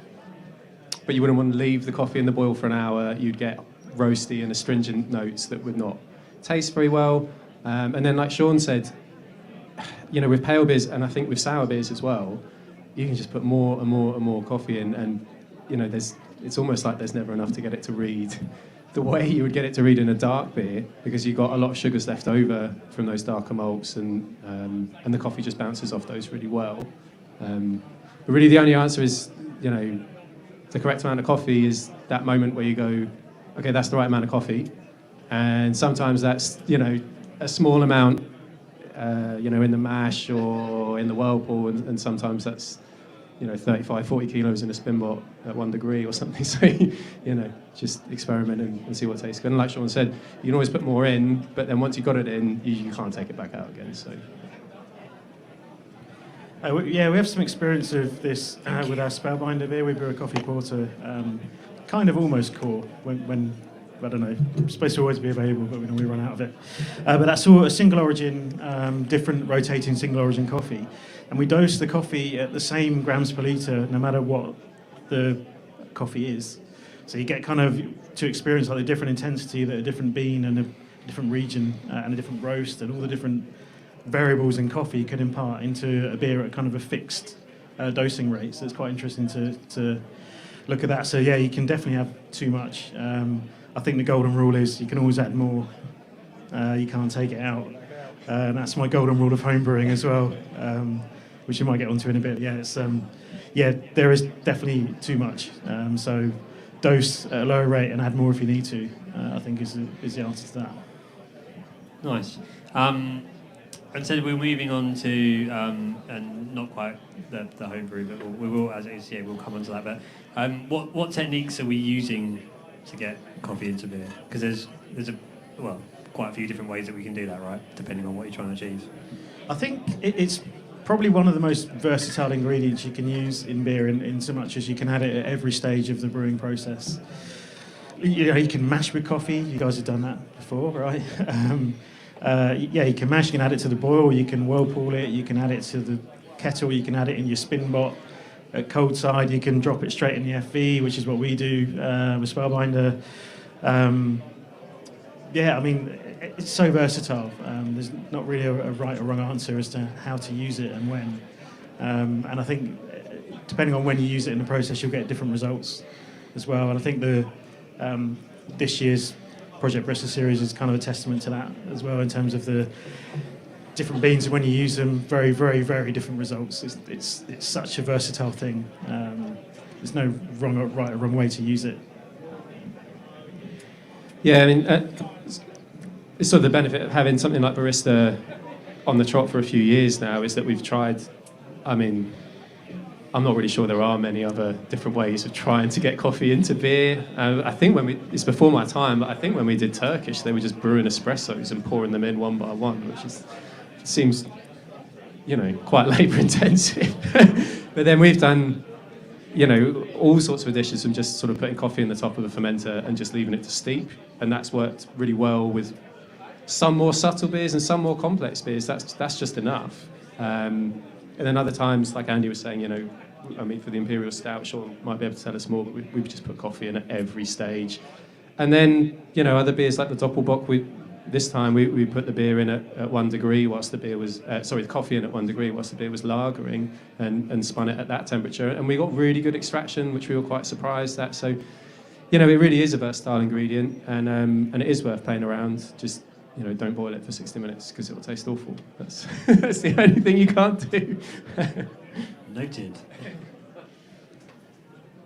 but you wouldn't want to leave the coffee in the boil for an hour. You'd get roasty and astringent notes that would not taste very well. And then, like Sean said, with pale beers, and I think with sour beers as well, you can just put more and more and more coffee in, and it's almost like there's never enough to get it to read the way you would get it to read in a dark beer, because you've got a lot of sugars left over from those darker malts, and the coffee just bounces off those really well. But really the only answer is, the correct amount of coffee is that moment where you go, okay, that's the right amount of coffee. And sometimes that's, a small amount, in the mash or in the whirlpool, and sometimes that's, 35, 40 kilos in a spin bot at 1 degree or something. So, just experiment and see what tastes good. And like Sean said, you can always put more in, but then once you've got it in, you can't take it back out again. So. We have some experience of this with our Spellbinder beer. We brew a coffee porter, kind of almost core, when I don't know, it's supposed to always be available, but we run out of it. But that's all a single origin, different rotating single origin coffee. And we dose the coffee at the same grams per litre, no matter what the coffee is. So you get kind of to experience like the different intensity that a different bean and a different region and a different roast and all the different variables in coffee can impart into a beer at kind of a fixed dosing rate. So it's quite interesting to look at that. So yeah, you can definitely have too much. I think the golden rule is you can always add more. You can't take it out. And that's my golden rule of home brewing as well, which you might get onto in a bit. Yeah, it's there is definitely too much. So dose at a lower rate and add more if you need to. I think is the answer to that. Nice. And so we're moving on to, and not quite the home brew, but we will, as it is, we'll come on to that. But what techniques are we using to get coffee into beer? Because there's quite a few different ways that we can do that, right? Depending on what you're trying to achieve. I think it's probably one of the most versatile ingredients you can use in beer, in so much as you can add it at every stage of the brewing process. You can mash with coffee. You guys have done that before, right? You can mash. You can add it to the boil. You can whirlpool it. You can add it to the kettle. You can add it in your spin bot. At cold side, you can drop it straight in the FV, which is what we do with Spellbinder. It's so versatile. There's not really a right or wrong answer as to how to use it and when. And I think depending on when you use it in the process, you'll get different results as well. And I think this year's Project Barista series is kind of a testament to that as well, in terms of the different beans and when you use them, very, very, very different results. It's such a versatile thing. There's no right or wrong way to use it. Yeah, I mean, it's sort of the benefit of having something like Barista on the trot for a few years now is that we've tried, I'm not really sure there are many other different ways of trying to get coffee into beer. I think it's before my time, but I think when we did Turkish, they were just brewing espressos and pouring them in one by one, which seems, quite labour intensive. But then we've done, all sorts of dishes from just sort of putting coffee in the top of a fermenter and just leaving it to steep. And that's worked really well with some more subtle beers and some more complex beers. That's just enough. And then other times, like Andy was saying, I mean, for the Imperial Stout, Sean might be able to tell us more, but we just put coffee in at every stage. And then, other beers like the Doppelbock, this time we put the beer in at 1 degree whilst the beer was, the coffee in at 1 degree whilst the beer was lagering, and spun it at that temperature. And we got really good extraction, which we were quite surprised at. So, it really is a versatile ingredient, and it is worth playing around. Just, don't boil it for 60 minutes because it will taste awful. That's the only thing you can't do. Noted.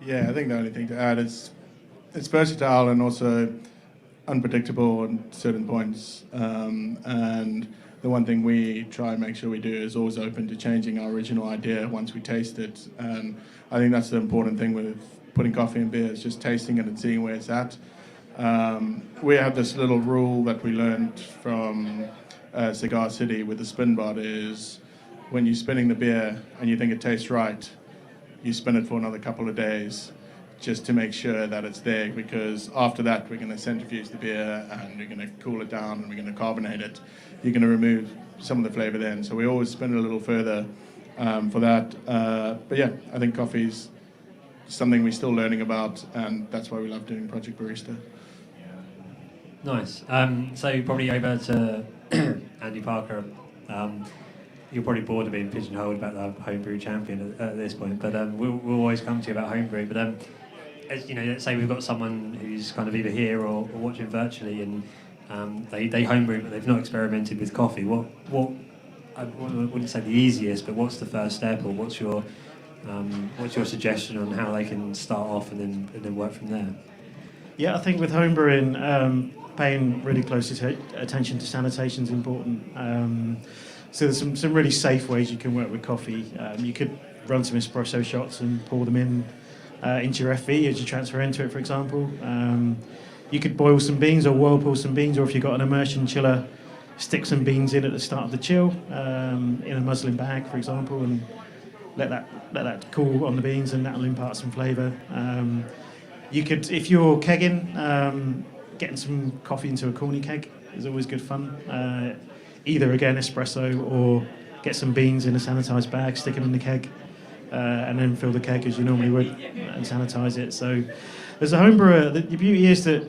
Yeah, I think the only thing to add is it's versatile and also unpredictable on certain points. And the one thing we try and make sure we do is always open to changing our original idea once we taste it. And I think that's the important thing with putting coffee in beer, is just tasting it and seeing where it's at. We have this little rule that we learned from Cigar City with the spin bot is when you're spinning the beer and you think it tastes right, you spin it for another couple of days just to make sure that it's there, because after that we're going to centrifuge the beer and we're going to cool it down and we're going to carbonate it. You're going to remove some of the flavour then. So we always spin it a little further for that. But yeah, I think coffee's something we're still learning about, and that's why we love doing Project Barista. Nice. So probably over to Andy Parker. You're probably bored of being pigeonholed about the homebrew champion at this point, but we'll always come to you about homebrew. But as let's say we've got someone who's kind of either here or watching virtually, and they homebrew, but they've not experimented with coffee. What I wouldn't say the easiest, but what's the first step, or what's your suggestion on how they can start off and then work from there? Yeah, I think with homebrewing, paying really close attention to sanitation is important. So there's some really safe ways you can work with coffee. You could run some espresso shots and pour them into your FV as you transfer into it, for example. You could boil some beans or whirlpool some beans, or if you've got an immersion chiller, stick some beans in at the start of the chill in a muslin bag, for example, and let that cool on the beans, and that'll impart some flavour. You could, if you're kegging, getting some coffee into a corny keg is always good fun. Either again espresso, or get some beans in a sanitised bag, stick them in the keg, and then fill the keg as you normally would and sanitise it. So as a homebrewer, the beauty is that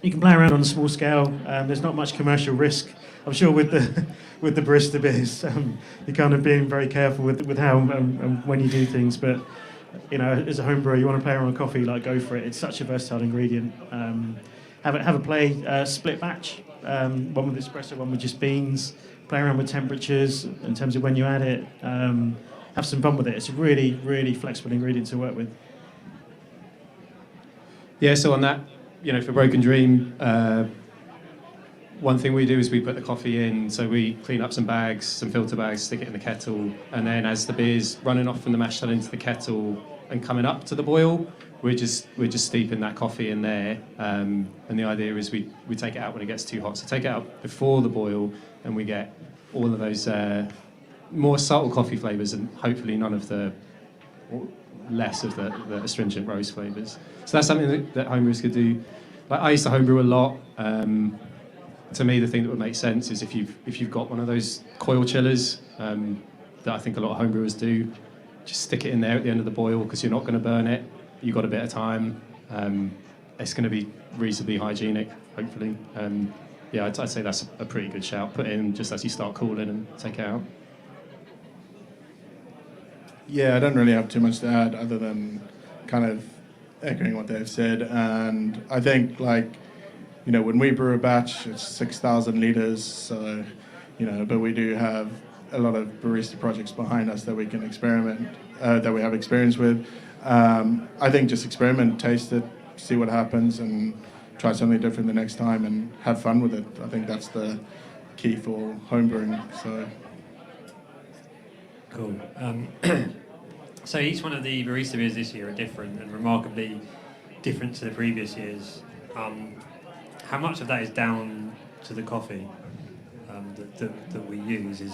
you can play around on a small scale. There's not much commercial risk. I'm sure with the barista beers, you're kind of being very careful with how and when you do things. But as a home brewer, you want to play around with coffee, go for it. It's such a versatile ingredient. Have a play, split batch, one with espresso, one with just beans. Play around with temperatures in terms of when you add it. Have some fun with it. It's a really, really flexible ingredient to work with. Yeah, so on that, for Broken Dream, one thing we do is we put the coffee in, so we clean up some bags, some filter bags, stick it in the kettle, and then as the beer's running off from the mash tun into the kettle and coming up to the boil, we're just steeping that coffee in there. And the idea is we take it out when it gets too hot. So take it out before the boil, and we get all of those more subtle coffee flavours, and hopefully less of the astringent roast flavours. So that's something that homebrewers could do. I used to homebrew a lot. To me, the thing that would make sense is if you've got one of those coil chillers that I think a lot of homebrewers do, just stick it in there at the end of the boil, because you're not going to burn it. You've got a bit of time. It's going to be reasonably hygienic, hopefully. Yeah, I'd say that's a pretty good shout. Put it in just as you start cooling and take it out. Yeah, I don't really have too much to add other than kind of echoing what they've said. And I think, when we brew a batch, it's 6,000 litres, so, but we do have a lot of barista projects behind us that we can experiment, that we have experience with. I think just experiment, taste it, see what happens, and try something different the next time and have fun with it. I think that's the key for homebrewing. So. Cool. So each one of the barista beers this year are different and remarkably different to the previous years. How much of that is down to the coffee that we use? Is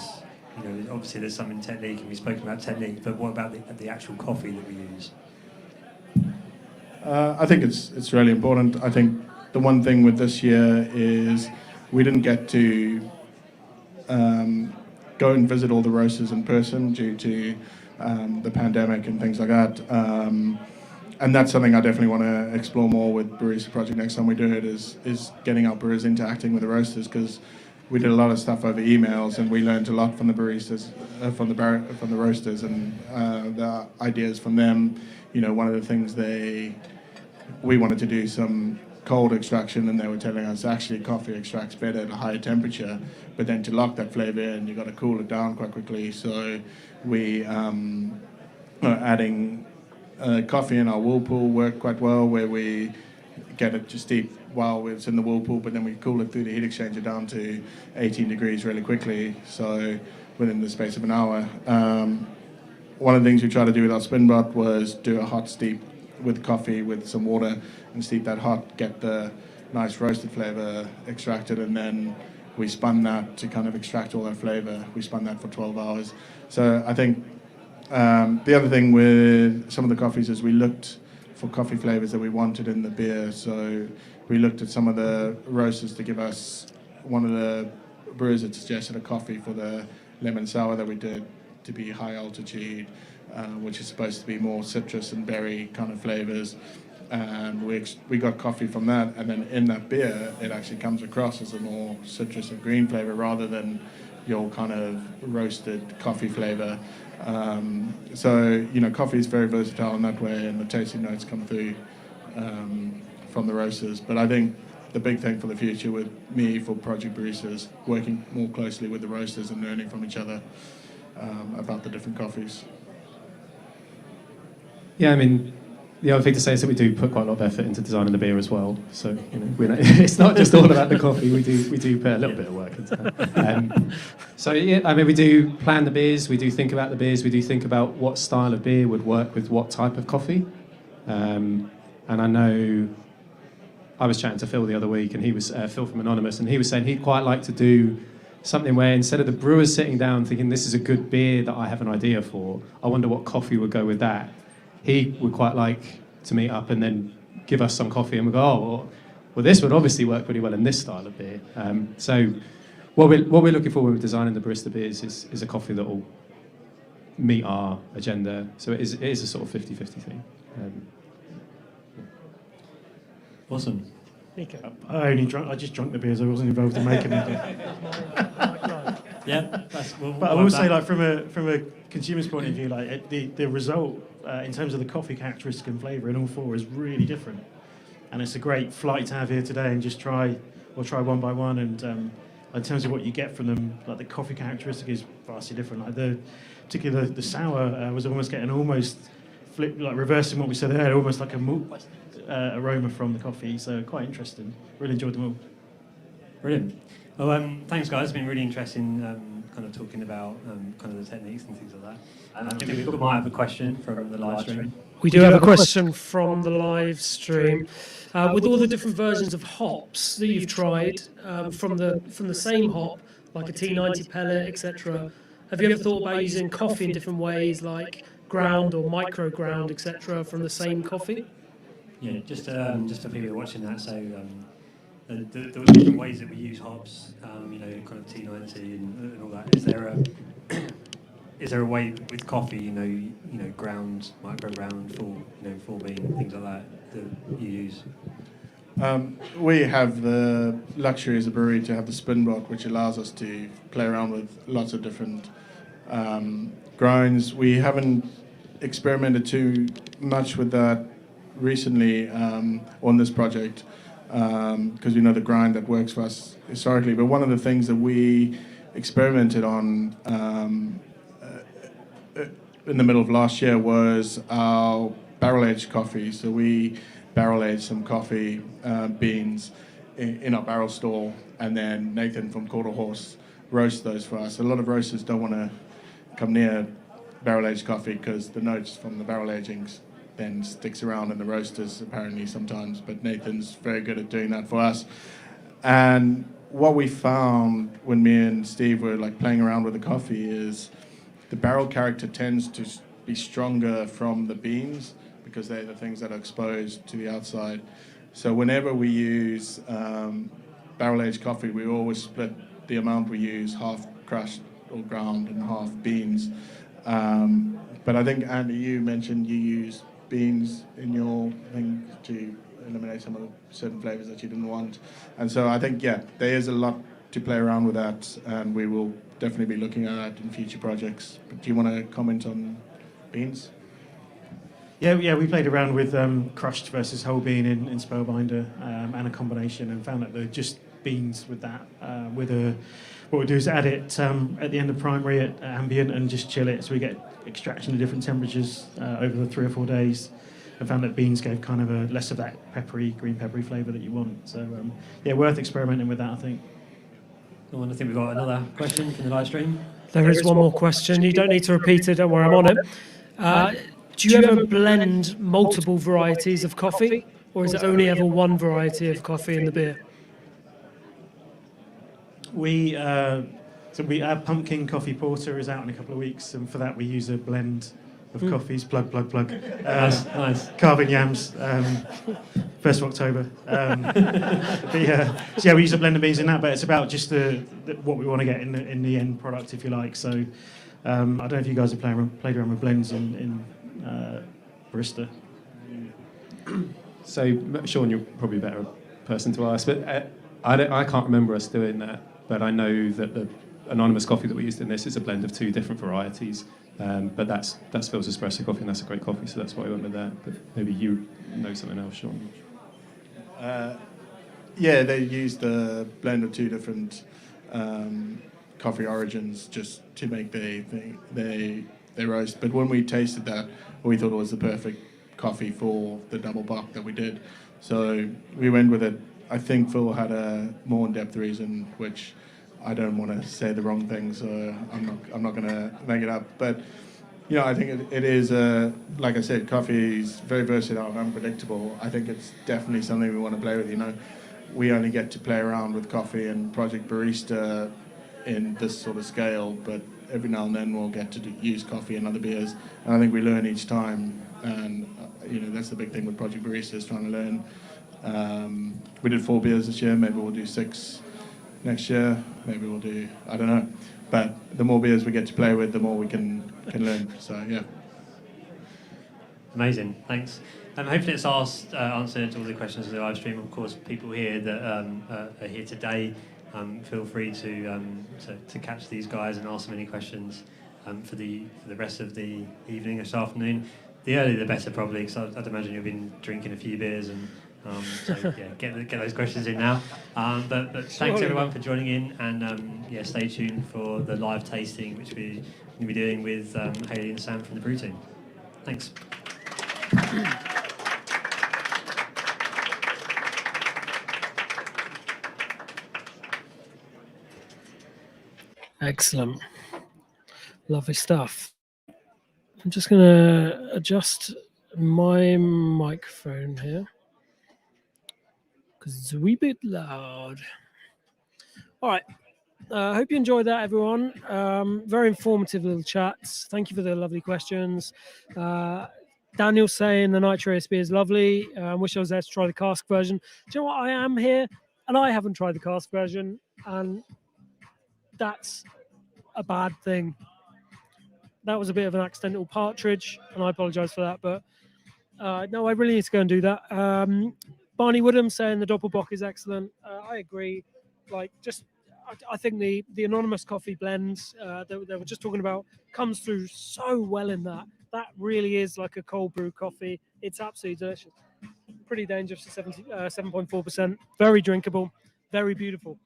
obviously there's some in technique, and we've spoken about technique, but what about the actual coffee that we use? I think it's really important. I think the one thing with this year is we didn't get to go and visit all the roasters in person due to the pandemic and things like that. And that's something I definitely want to explore more with Barista Project next time we do it, is getting our brewers interacting with the roasters, because we did a lot of stuff over emails and we learned a lot from the baristas, from the roasters, and the ideas from them. You know, one of the things we wanted to do some cold extraction, and they were telling us actually coffee extracts better at a higher temperature, but then to lock that flavor in, you've got to cool it down quite quickly. So we adding coffee in our whirlpool worked quite well, where we get it to steep while it's in the whirlpool, but then we cool it through the heat exchanger down to 18 degrees really quickly, so within the space of an hour. One of the things we tried to do with our spin bot was do a hot steep with coffee with some water and steep that hot, get the nice roasted flavor extracted, and then we spun that to kind of extract all that flavor. We spun that for 12 hours. So I think the other thing with some of the coffees is we looked for coffee flavors that we wanted in the beer. So we looked at some of the roasters to give us, one of the brewers had suggested a coffee for the lemon sour that we did to be high altitude, which is supposed to be more citrus and berry kind of flavors. And we got coffee from that, and then in that beer it actually comes across as a more citrus and green flavor rather than your kind of roasted coffee flavor. So, you know, coffee is very versatile in that way, and the tasting notes come through from the roasters. But I think the big thing for the future with me for Project Barista is working more closely with the roasters and learning from each other about the different coffees. Yeah, I mean, the other thing to say is that we do put quite a lot of effort into designing the beer as well. So, you know, it's not just all about the coffee. We do put a little bit of work into that. So, yeah, I mean, we do plan the beers. We do think about the beers. We do think about what style of beer would work with what type of coffee. And I know I was chatting to Phil the other week, and he was Phil from Anonymous, and he was saying he'd quite like to do something where instead of the brewers sitting down thinking this is a good beer that I have an idea for, I wonder what coffee would go with that. He would quite like to meet up and then give us some coffee, and we go, oh, well, this would obviously work pretty well in this style of beer. So what we're looking for when we're designing the barista beers is a coffee that will meet our agenda. So it is a sort of 50-50 thing. Awesome. I just drank the beers. I wasn't involved in making them. Yeah, but I will say, like from a consumer's point of view, like the result in terms of the coffee characteristic and flavour in all four is really different, and it's a great flight to have here today and just try one by one. And in terms of what you get from them, like the coffee characteristic is vastly different. Like particularly the sour was almost getting reversing what we said earlier, almost like a malt aroma from the coffee. So quite interesting. Really enjoyed them all. Brilliant. Well, thanks, guys. It's been really interesting kind of talking about kind of the techniques and things like that. And I think we might have a question from the live stream. We do have a question from the live stream. With all the different versions of hops that you've tried from the same hop, like a T90 pellet, etc., have you ever thought about using coffee in different ways, like ground or micro ground, etc., from the same coffee? Yeah, just for people watching that, so the different ways that we use hops, you know, kind of T90 and all that. Is there a way with coffee, you know, ground, micro ground, full bean, things like that you use? We have the luxury as a brewery to have the spin bot, which allows us to play around with lots of different grinds. We haven't experimented too much with that recently on this project because we know the grind that works for us historically. But one of the things that we experimented on in the middle of last year was our barrel-aged coffee. So we barrel-aged some coffee beans in our barrel stall, and then Nathan from QuarterHorse roast those for us. A lot of roasters don't want to come near barrel-aged coffee because the notes from the barrel agings then sticks around in the roasters apparently sometimes, but Nathan's very good at doing that for us. And what we found when me and Steve were like playing around with the coffee is the barrel character tends to be stronger from the beans because they're the things that are exposed to the outside. So whenever we use barrel-aged coffee, we always split the amount we use, half crushed all ground and half beans. But I think, Andy, you mentioned you use beans in your thing to eliminate some of the certain flavors that you didn't want. And so I think, yeah, there is a lot to play around with that, and we will definitely be looking at that in future projects. But do you want to comment on beans? Yeah, we played around with crushed versus whole bean in Spellbinder and a combination, and found that they're just beans with that. What we do is add it at the end of primary at ambient and just chill it, so we get extraction at different temperatures over the 3 or 4 days. And found that beans gave kind of a less of that green peppery flavour that you want. So worth experimenting with that, I think. I think we've got another question from the live stream. There is one more question. You don't need to repeat it. Don't worry, I'm on it. Do you ever blend multiple varieties of coffee, or is it only ever one variety of coffee in the beer? Our pumpkin coffee porter is out in a couple of weeks, and for that we use a blend of coffees. Plug. Nice. Carving yams. 1st of October. We use a blend of beans in that, but it's about just what we want to get in the end product, if you like. So I don't know if you guys have played around with blends in Barista. So, Sean, you're probably a better person to ask, but I can't remember us doing that. But I know that the anonymous coffee that we used in this is a blend of 2 different varieties. But that's Phil's espresso coffee, and that's a great coffee, so that's why I went with that. But maybe you know something else, Sean. They used a blend of 2 different coffee origins just to make their roast. But when we tasted that, we thought it was the perfect coffee for the double buck that we did. So we went with it. I think Phil had a more in-depth reason, which I don't want to say the wrong thing, so I'm not going to make it up. But I think it is like I said, coffee is very versatile and unpredictable. I think it's definitely something we want to play with. We only get to play around with coffee and Project Barista in this sort of scale, but every now and then we'll get to use coffee in other beers, and I think we learn each time. And that's the big thing with Project Barista, is trying to learn. We did 4 beers this year. Maybe we'll do 6 next year. Maybe we'll do, I don't know. But the more beers we get to play with, the more we can learn. So yeah. Amazing, thanks. Hopefully it's answered all the questions in the live stream. Of course, people here that are here today, feel free to catch these guys and ask them any questions for the rest of the evening, this afternoon. The earlier the better, probably, because I'd imagine you've been drinking a few beers and. Get those questions in now. But thanks everyone for joining in, and stay tuned for the live tasting, which we're going to be doing with Hayley and Sam from the Brew team. Thanks. Excellent. Lovely stuff. I'm just going to adjust my microphone here, because it's a wee bit loud. All right. I hope you enjoyed that, everyone. Very informative little chats. Thank you for the lovely questions. Daniel saying the Nitro ASB is lovely. Wish I was there to try the cask version. Do you know what? I am here, and I haven't tried the cask version, and that's a bad thing. That was a bit of an accidental partridge, and I apologise for that. But no, I really need to go and do that. Barney Woodham saying the Doppelbock is excellent. I agree. I think the anonymous coffee blends that they were just talking about comes through so well in that. That really is like a cold brew coffee. It's absolutely delicious. Pretty dangerous at 7.4%. Very drinkable. Very beautiful.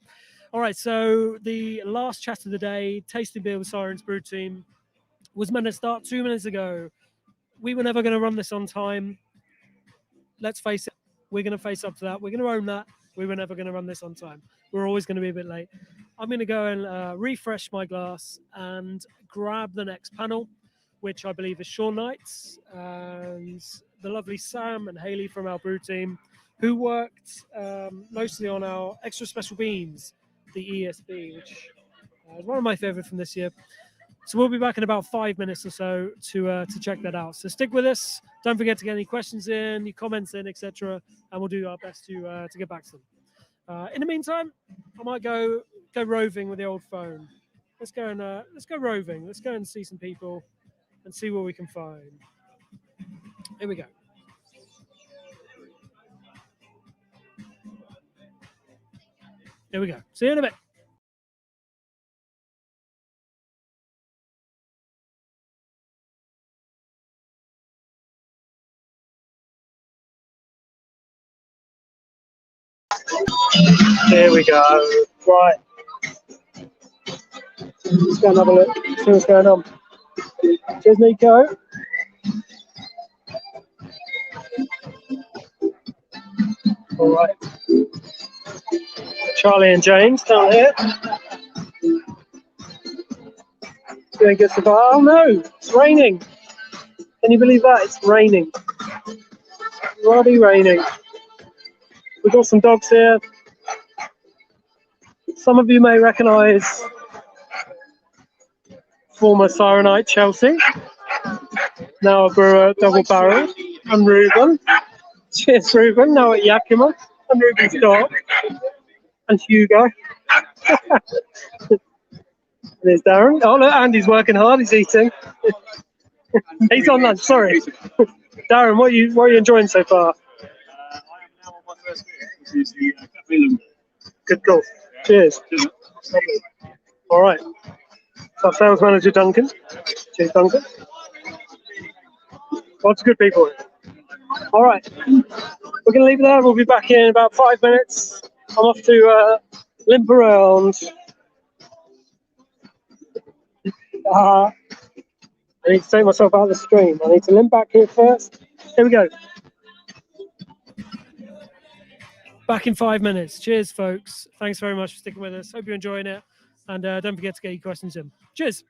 All right, so the last chat of the day, tasting beer with Siren's Brew team, was meant to start 2 minutes ago. We were never going to run this on time. Let's face it, we're going to face up to that. We're going to own that. We were never going to run this on time. We're always going to be a bit late. I'm going to go and refresh my glass and grab the next panel, which I believe is Sean Knights and the lovely Sam and Hayley from our brew team, who worked mostly on our extra special beans, the ESB, which is one of my favorite from this year. So we'll be back in about 5 minutes or so to check that out. So stick with us. Don't forget to get any questions in, any comments in, etc., and we'll do our best to get back to them. In the meantime, I might go roving with the old phone. let's go and let's go roving. Let's go and see some people and see what we can find. Here we go. Here we go. See you in a bit. Here we go. Right. Let's go and have a look. See what's going on. Cheers, Nico. All right. Charlie and James down here. Doing good so far. Oh no, it's raining. Can you believe that? It's raining. Bloody raining. We've got some dogs here. Some of you may recognise former Sirenite Chelsea, now a brewer at Double Barrel, and Ruben. Cheers, Ruben, now at Yakima, and Ruben's dog, and Hugo. There's Darron. Oh, look, Andy's working hard, he's eating. He's on lunch, sorry. Darron, what are you enjoying so far? I am now on my first beer, which is the Cafe Lumber. Good call. Cheers. Lovely. All right. So sales manager Duncan. Cheers, Duncan. Lots of good people. All right. We're going to leave it there. We'll be back in about 5 minutes. I'm off to limp around. I need to take myself out of the stream. I need to limp back here first. Here we go. Back in 5 minutes. Cheers, folks. Thanks very much for sticking with us. Hope you're enjoying it. And don't forget to get your questions in. Cheers.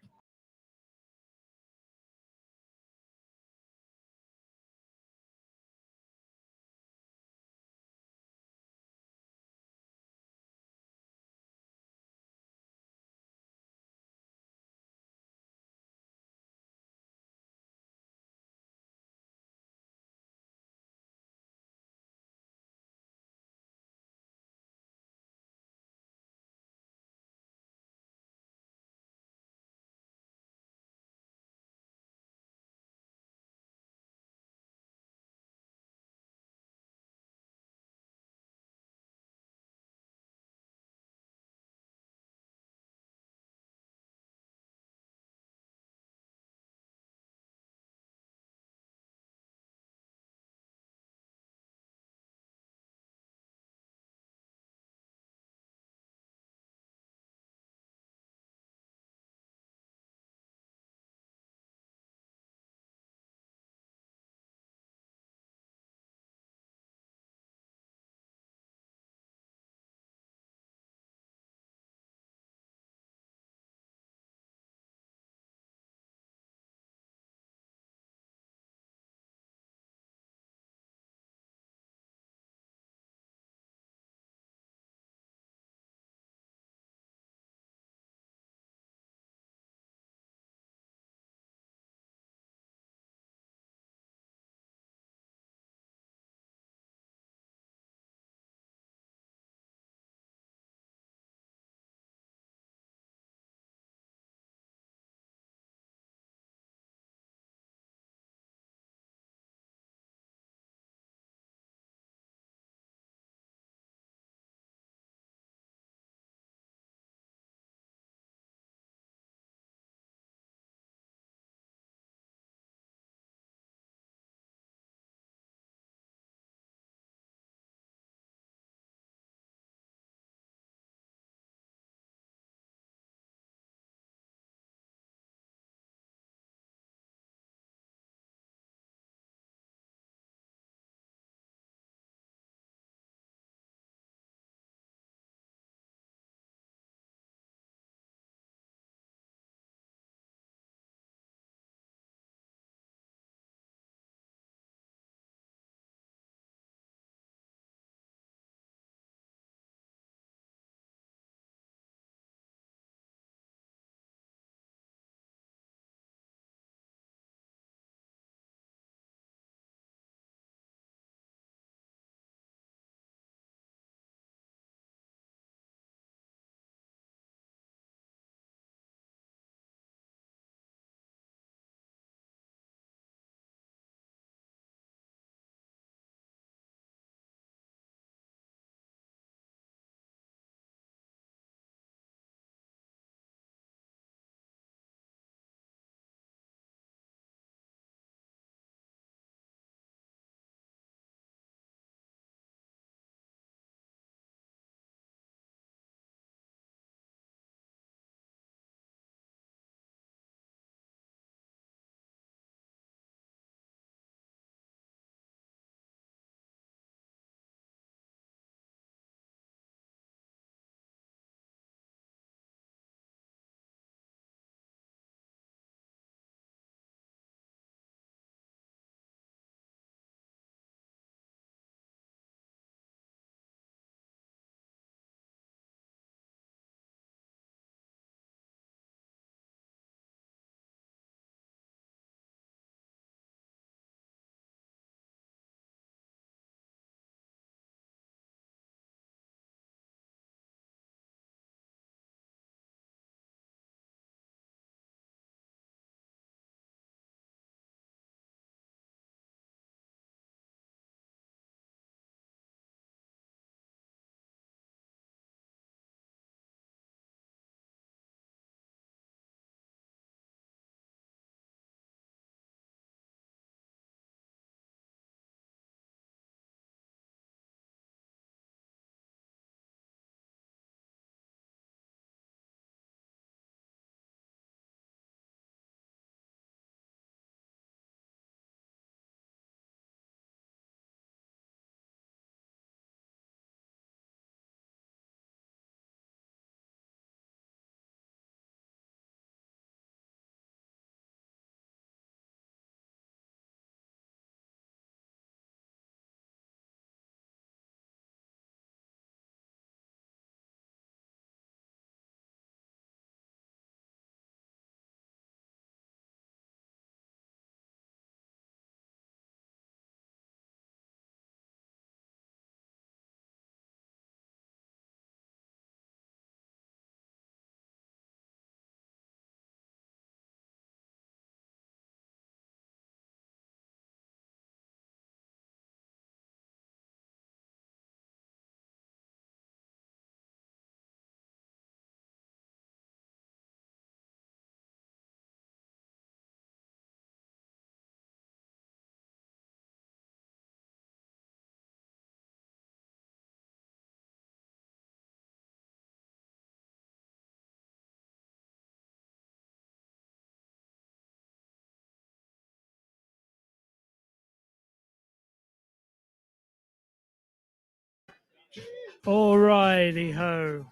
Alrighty ho.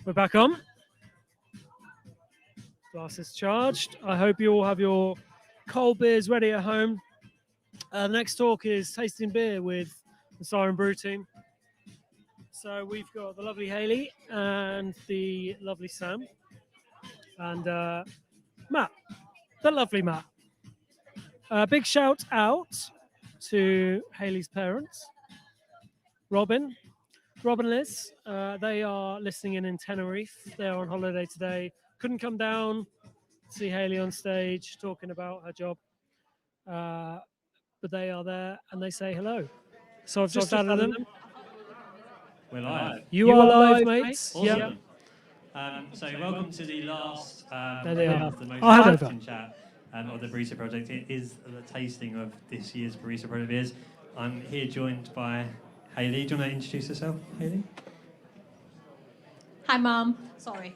We're back on. Glasses charged. I hope you all have your cold beers ready at home. The next talk is tasting beer with the Siren Brew team. So we've got the lovely Hayley and the lovely Sam and Matt, the lovely Matt. Big shout out to Hayley's parents, Robin and Liz. They are listening in Tenerife. They're on holiday today. Couldn't come down to see Hayley on stage talking about her job. But they are there and they say hello. So I've just added them. We're live. You are live, mates. Awesome. So welcome to the last There they are. of the most I'll hand exciting over. chat of the Barista Project. It is the tasting of this year's Barista Project beers. I'm here joined by Hayley. Do you want to introduce yourself, Hayley? Hi, Mum. Sorry.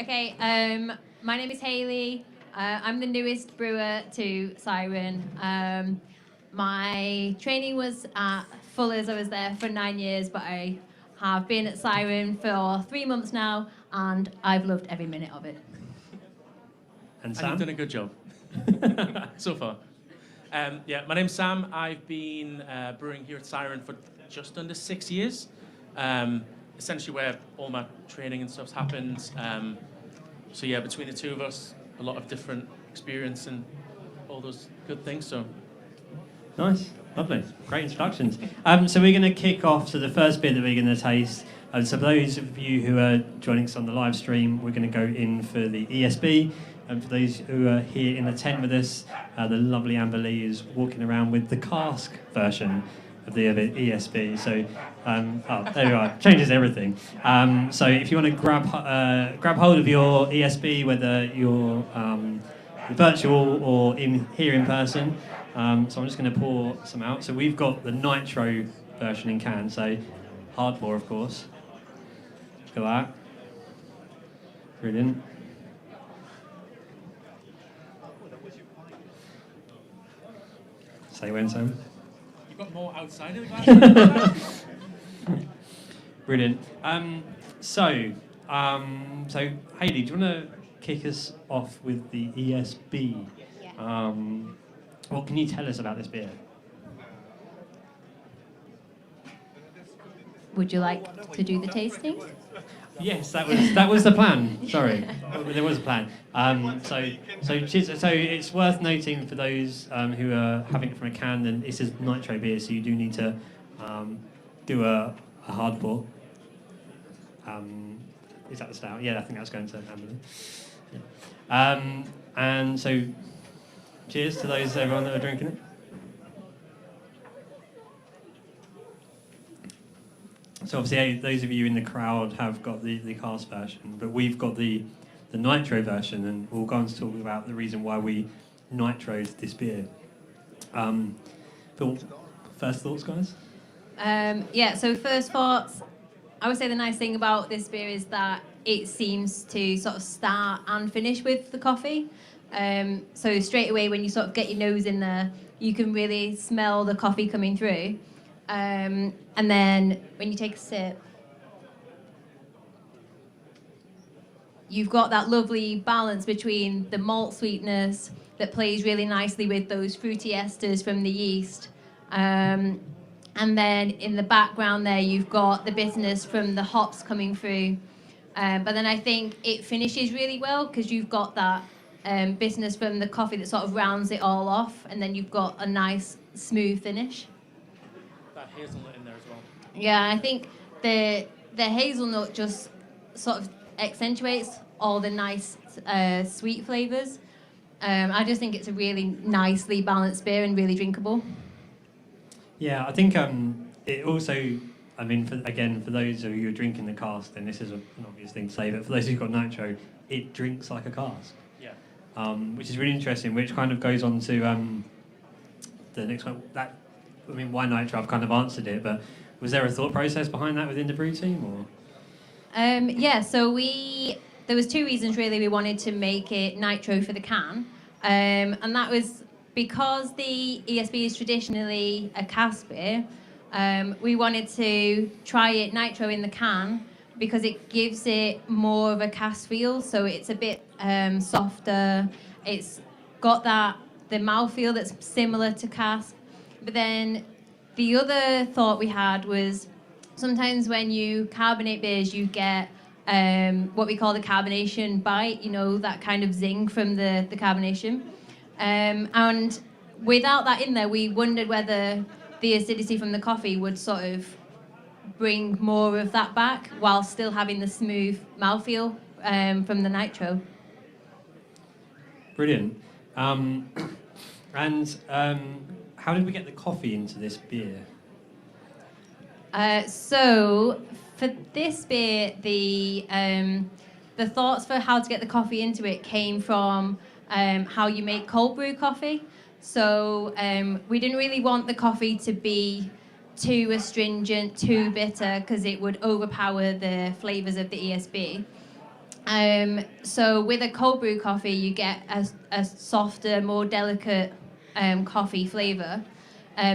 Okay, my name is Hayley. I'm the newest brewer to Siren. My training was at Fuller's. I was there for 9 years, but I have been at Siren for 3 months now, and I've loved every minute of it. And And Sam? you've done a good job so far. Yeah, my name's Sam. I've been brewing here at Siren for just under 6 years. Essentially where all my training and stuff's happened. So yeah, between the two of us, a lot of different experience and all those good things. So Nice, lovely, great introductions. So we're going to kick off. So the first beer that we're going to taste. So for those of you who are joining us on the live stream, we're going to go in for the ESB. And for those who are here in the tent with us, the lovely Amber Lee is walking around with the cask version of the ESB. So, there you are. Changes everything. So if you want to grab hold of your ESB, whether you're virtual or here in person. So I'm just going to pour some out. So we've got the nitro version in can. So hard pour, of course. Look at that. Brilliant. Say when, Sam. you've got more outside of the glass. Brilliant. So Hayley, do you want to kick us off with the ESB? Yeah. What can you tell us about this beer? Would you like to do the tasting? Yes, that was the plan. Sorry, there was a plan. So it's worth noting for those who are having it from a can, then this is nitro beer, so you do need to do a hard pour. Is that the stout? Yeah, I think that's going to Emily. Yeah. And so, cheers to everyone that are drinking it. So obviously, those of you in the crowd have got the cask version, but we've got the nitro version, and we'll go on to talk about the reason why we nitroed this beer. Phil, first thoughts, guys? Yeah, so first thoughts, I would say the nice thing about this beer is that it seems to sort of start and finish with the coffee. So straight away when you sort of get your nose in there, you can really smell the coffee coming through. And then when you take a sip, you've got that lovely balance between the malt sweetness that plays really nicely with those fruity esters from the yeast. And then in the background there, you've got the bitterness from the hops coming through. But then I think it finishes really well because you've got that bitterness from the coffee that sort of rounds it all off. And then you've got a nice smooth finish. That hazelnut in there as well. Yeah, I think the hazelnut just sort of accentuates all the nice sweet flavors. I just think it's a really nicely balanced beer and really drinkable. Yeah, I think it also, I mean, for those of you who are drinking the cask, then this is an obvious thing to say, but for those who've got nitro, it drinks like a cask. Yeah. Which is really interesting, which kind of goes on to the next one. Why nitro? I've kind of answered it, but was there a thought process behind that within the brew team, or? Yeah, so there was two reasons really we wanted to make it nitro for the can, and that was because the ESB is traditionally a cask beer. We wanted to try it nitro in the can because it gives it more of a cask feel, so it's a bit softer. It's got the mouthfeel that's similar to cask. But then the other thought we had was sometimes when you carbonate beers, you get what we call the carbonation bite, that kind of zing from the carbonation. And without that in there, we wondered whether the acidity from the coffee would sort of bring more of that back while still having the smooth mouthfeel from the nitro. Brilliant. And how did we get the coffee into this beer? So for this beer, the thoughts for how to get the coffee into it came from how you make cold brew coffee. So we didn't really want the coffee to be too astringent, too bitter, because it would overpower the flavors of the ESB. So with a cold brew coffee, you get a softer, more delicate coffee flavor.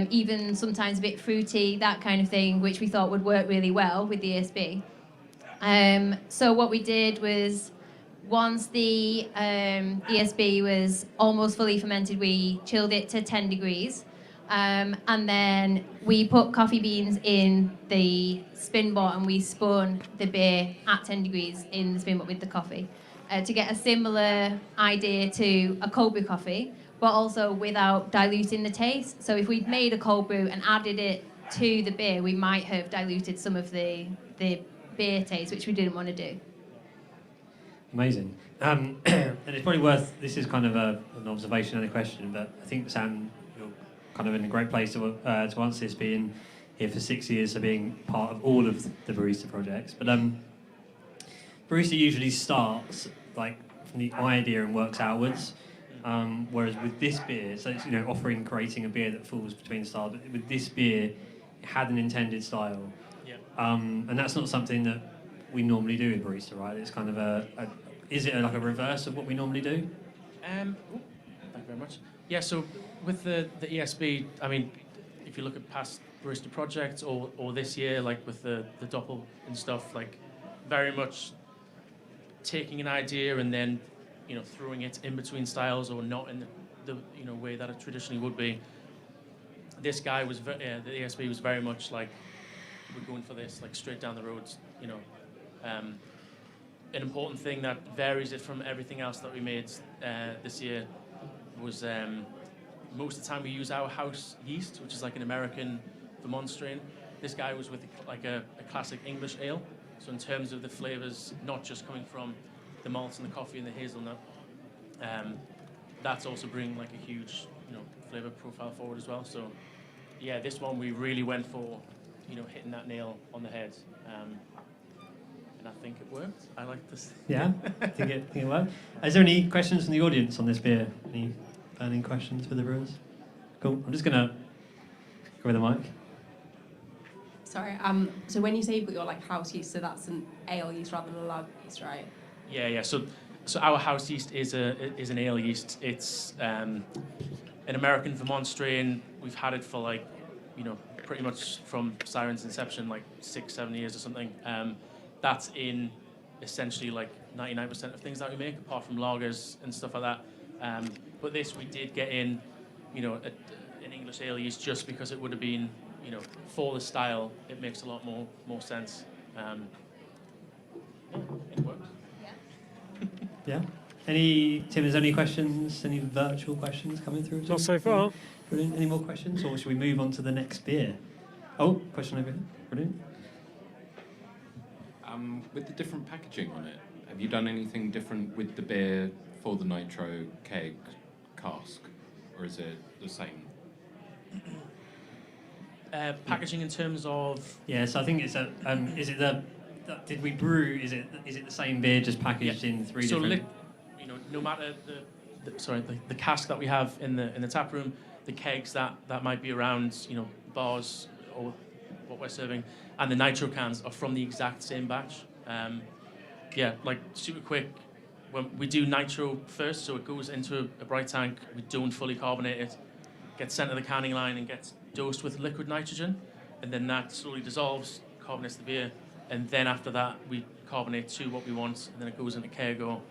Even sometimes a bit fruity, that kind of thing, which we thought would work really well with the ESB. So what we did was, once the ESB was almost fully fermented, we chilled it to 10 degrees. And then we put coffee beans in the spin bot and we spun the beer at 10 degrees in the spin bot with the coffee to get a similar idea to a cold brew coffee, but also without diluting the taste. So if we'd made a cold brew and added it to the beer, we might have diluted some of the beer taste, which we didn't want to do. Amazing. And it's probably worth, this is kind of an observation and a question, but I think, Sam, you're kind of in a great place to answer this, being here for 6 years, so being part of all of the Barista projects. But Barista usually starts like from the idea and works outwards. Whereas with this beer, so it's creating a beer that falls between styles. But with this beer, it had an intended style, and that's not something that we normally do in Barista, right? It's kind of is it like a reverse of what we normally do? Thank you very much. Yeah, so with the ESB, I mean, if you look at past Barista projects or this year, like with the Doppel and stuff, like very much taking an idea and then throwing it in between styles or not in the way that it traditionally would be. This guy was the ESB was very much like, we're going for this, like straight down the road. An important thing that varies it from everything else that we made this year was most of the time we use our house yeast, which is like an American Vermont strain. This guy was with like a classic English ale. So in terms of the flavors, not just coming from the malts and the coffee and the hazelnut, that's also bringing like a huge flavor profile forward as well. So yeah, this one we really went for hitting that nail on the head, and I think it worked. I like this. Yeah, I think it worked. Is there any questions from the audience on this beer? Any burning questions for the brewers? Cool. I'm just gonna go with the mic. Sorry. So when you say you've got your like house yeast, so that's an ale yeast rather than a lager yeast, right? Yeah. So our house yeast is an ale yeast. It's an American Vermont strain. We've had it for like, pretty much from Siren's inception, like 6-7 years or something. That's in essentially like 99% of things that we make, apart from lagers and stuff like that. But this we did get in, an English ale yeast just because it would have been, for the style, it makes a lot more sense. It works. Yeah. Tim, is there any questions? Any virtual questions coming through? Not so far. Brilliant. Any more questions, or should we move on to the next beer? Oh, question over here. Brilliant. With the different packaging on it, have you done anything different with the beer for the nitro keg cask, or is it the same? Packaging in terms of... Yeah, so I think it's is it did we brew, is it the same beer just packaged in three different... No matter the cask that we have in the tap room, the kegs that might be around, bars or what we're serving, and the nitro cans are from the exact same batch. Like super quick. When we do nitro first, so it goes into a bright tank, we don't fully carbonate it, gets sent to the canning line and gets dosed with liquid nitrogen. and then that slowly dissolves, carbonates the beer, and then after that we carbonate to what we want, and then it goes into keg or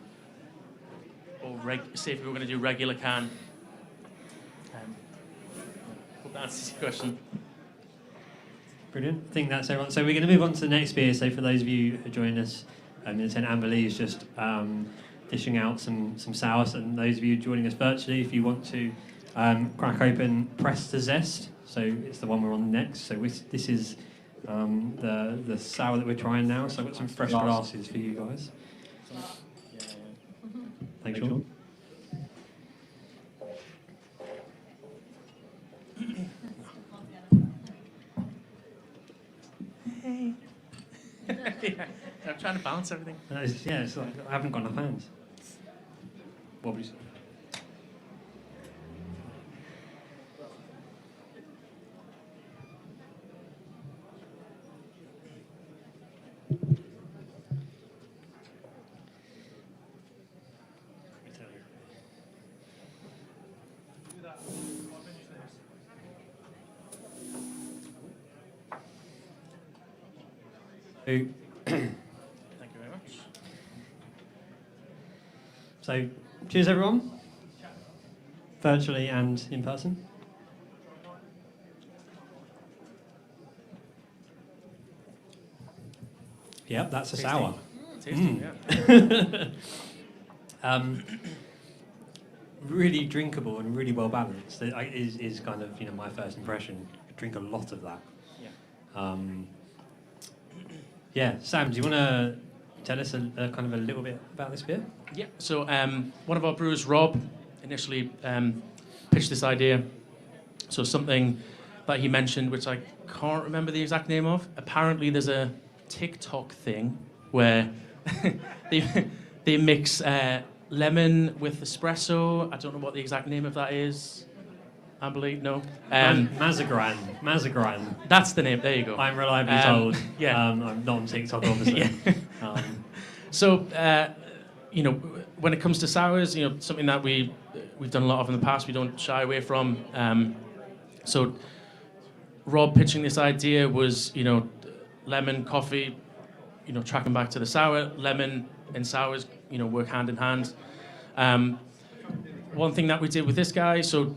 say if we were going to do regular can. Hope that answers your question. Brilliant. I think that's everyone. So we're going to move on to the next beer. So for those of you who join us, Anley is just dishing out some sours, and those of you joining us virtually, if you want to crack open Press to Zest, so it's the one we're on next. So this is the sour that we're trying now. So I've got some fresh glasses for you guys. Thanks, Sean. Hey. Yeah, I'm trying to balance everything. It's like I haven't got enough hands. Wobbly. Thank you very much. So, cheers everyone, virtually and in person. Yep, that's a sour. Tasty, yeah. Really drinkable and really well balanced. It is kind of my first impression. I drink a lot of that. Yeah. Sam, do you want to tell us kind of a little bit about this beer? Yeah. So one of our brewers, Rob, initially pitched this idea. So something that he mentioned, which I can't remember the exact name of. Apparently, there's a TikTok thing where they mix lemon with espresso. I don't know what the exact name of that is. Amberley, no. Mazagran. That's the name. There you go. I'm reliably told. Yeah. I'm not on TikTok, obviously. Yeah. So, when it comes to sours, something that we've done a lot of in the past, we don't shy away from. So, Rob pitching this idea was, lemon, coffee, tracking back to the sour. Lemon and sours, work hand in hand. One thing that we did with this guy, so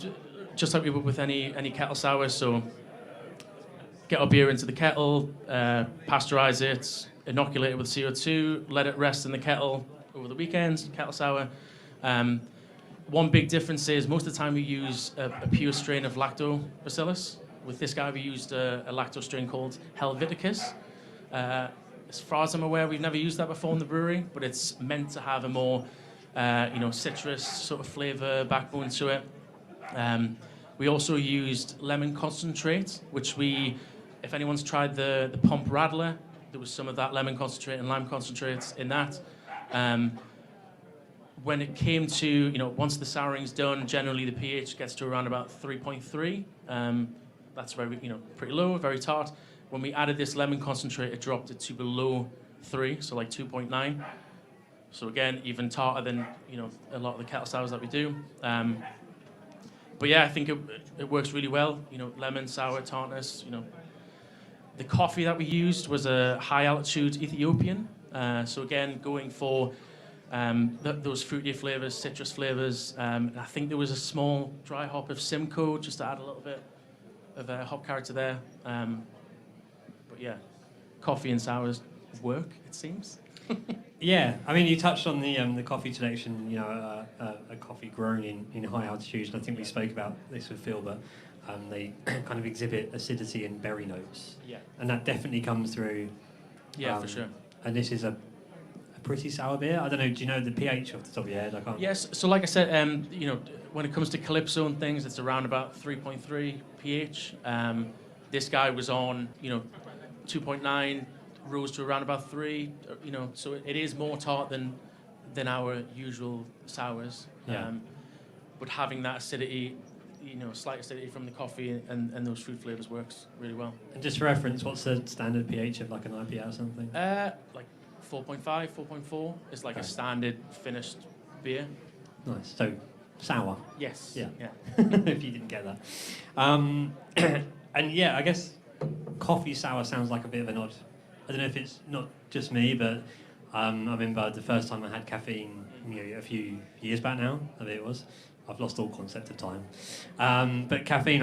just like we would with any kettle sour, so get our beer into the kettle, pasteurize it, inoculate it with CO2, let it rest in the kettle over the weekends, kettle sour. One big difference is most of the time we use a pure strain of lactobacillus. With this guy, we used a lacto strain called Helveticus. As far as I'm aware, we've never used that before in the brewery, but it's meant to have a more, citrus sort of flavor backbone to it. We also used lemon concentrate, which if anyone's tried the Pump Radler, there was some of that lemon concentrate and lime concentrates in that. When it came to, once the souring's done, generally the pH gets to around about 3.3. That's very, pretty low, very tart. When we added this lemon concentrate, it dropped it to below 3, so like 2.9. So again, even tarter than, a lot of the kettle sours that we do. But yeah, I think it works really well. Lemon, sour, tartness. The coffee that we used was a high altitude Ethiopian. So again, going for those fruity flavors, citrus flavors. And I think there was a small dry hop of Simcoe just to add a little bit of a hop character there. But yeah, coffee and sours work, it seems. Yeah, I mean, you touched on the coffee selection, a coffee grown in high altitudes, and I think we spoke about this with Phil, but they kind of exhibit acidity and berry notes. Yeah. And that definitely comes through. Yeah, for sure. And this is a pretty sour beer. I don't know, do you know the pH off the top of your head? I can't. Yes, so like I said, when it comes to Calypso and things, it's around about 3.3 pH. This guy was on, 2.9, rose to around about 3, so it is more tart than our usual sours. Yeah. But having that acidity, slight acidity from the coffee and those fruit flavors works really well. And just for reference, what's the standard pH of like an IPA or something? Like 4.5, 4.4 is like a standard finished beer. Nice. So sour. Yes. Yeah. Yeah. If you didn't get that. And yeah, I guess coffee sour sounds like a bit of an odd. I don't know if it's not just me, but I remember the first time I had caffeine, a few years back now. I think it was. I've lost all concept of time. But caffeine,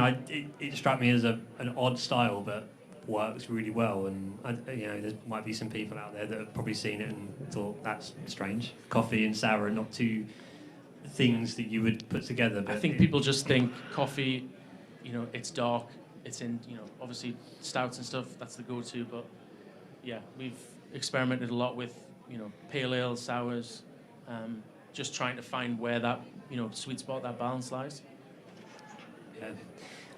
it struck me as an odd style, but works really well. And there might be some people out there that have probably seen it and thought that's strange. Coffee and sour are not two things that you would put together. But I think people just think coffee, it's dark. It's in, obviously stouts and stuff. That's the go-to. But yeah, we've experimented a lot with, pale ale, sours, just trying to find where that, sweet spot, that balance lies. Yeah.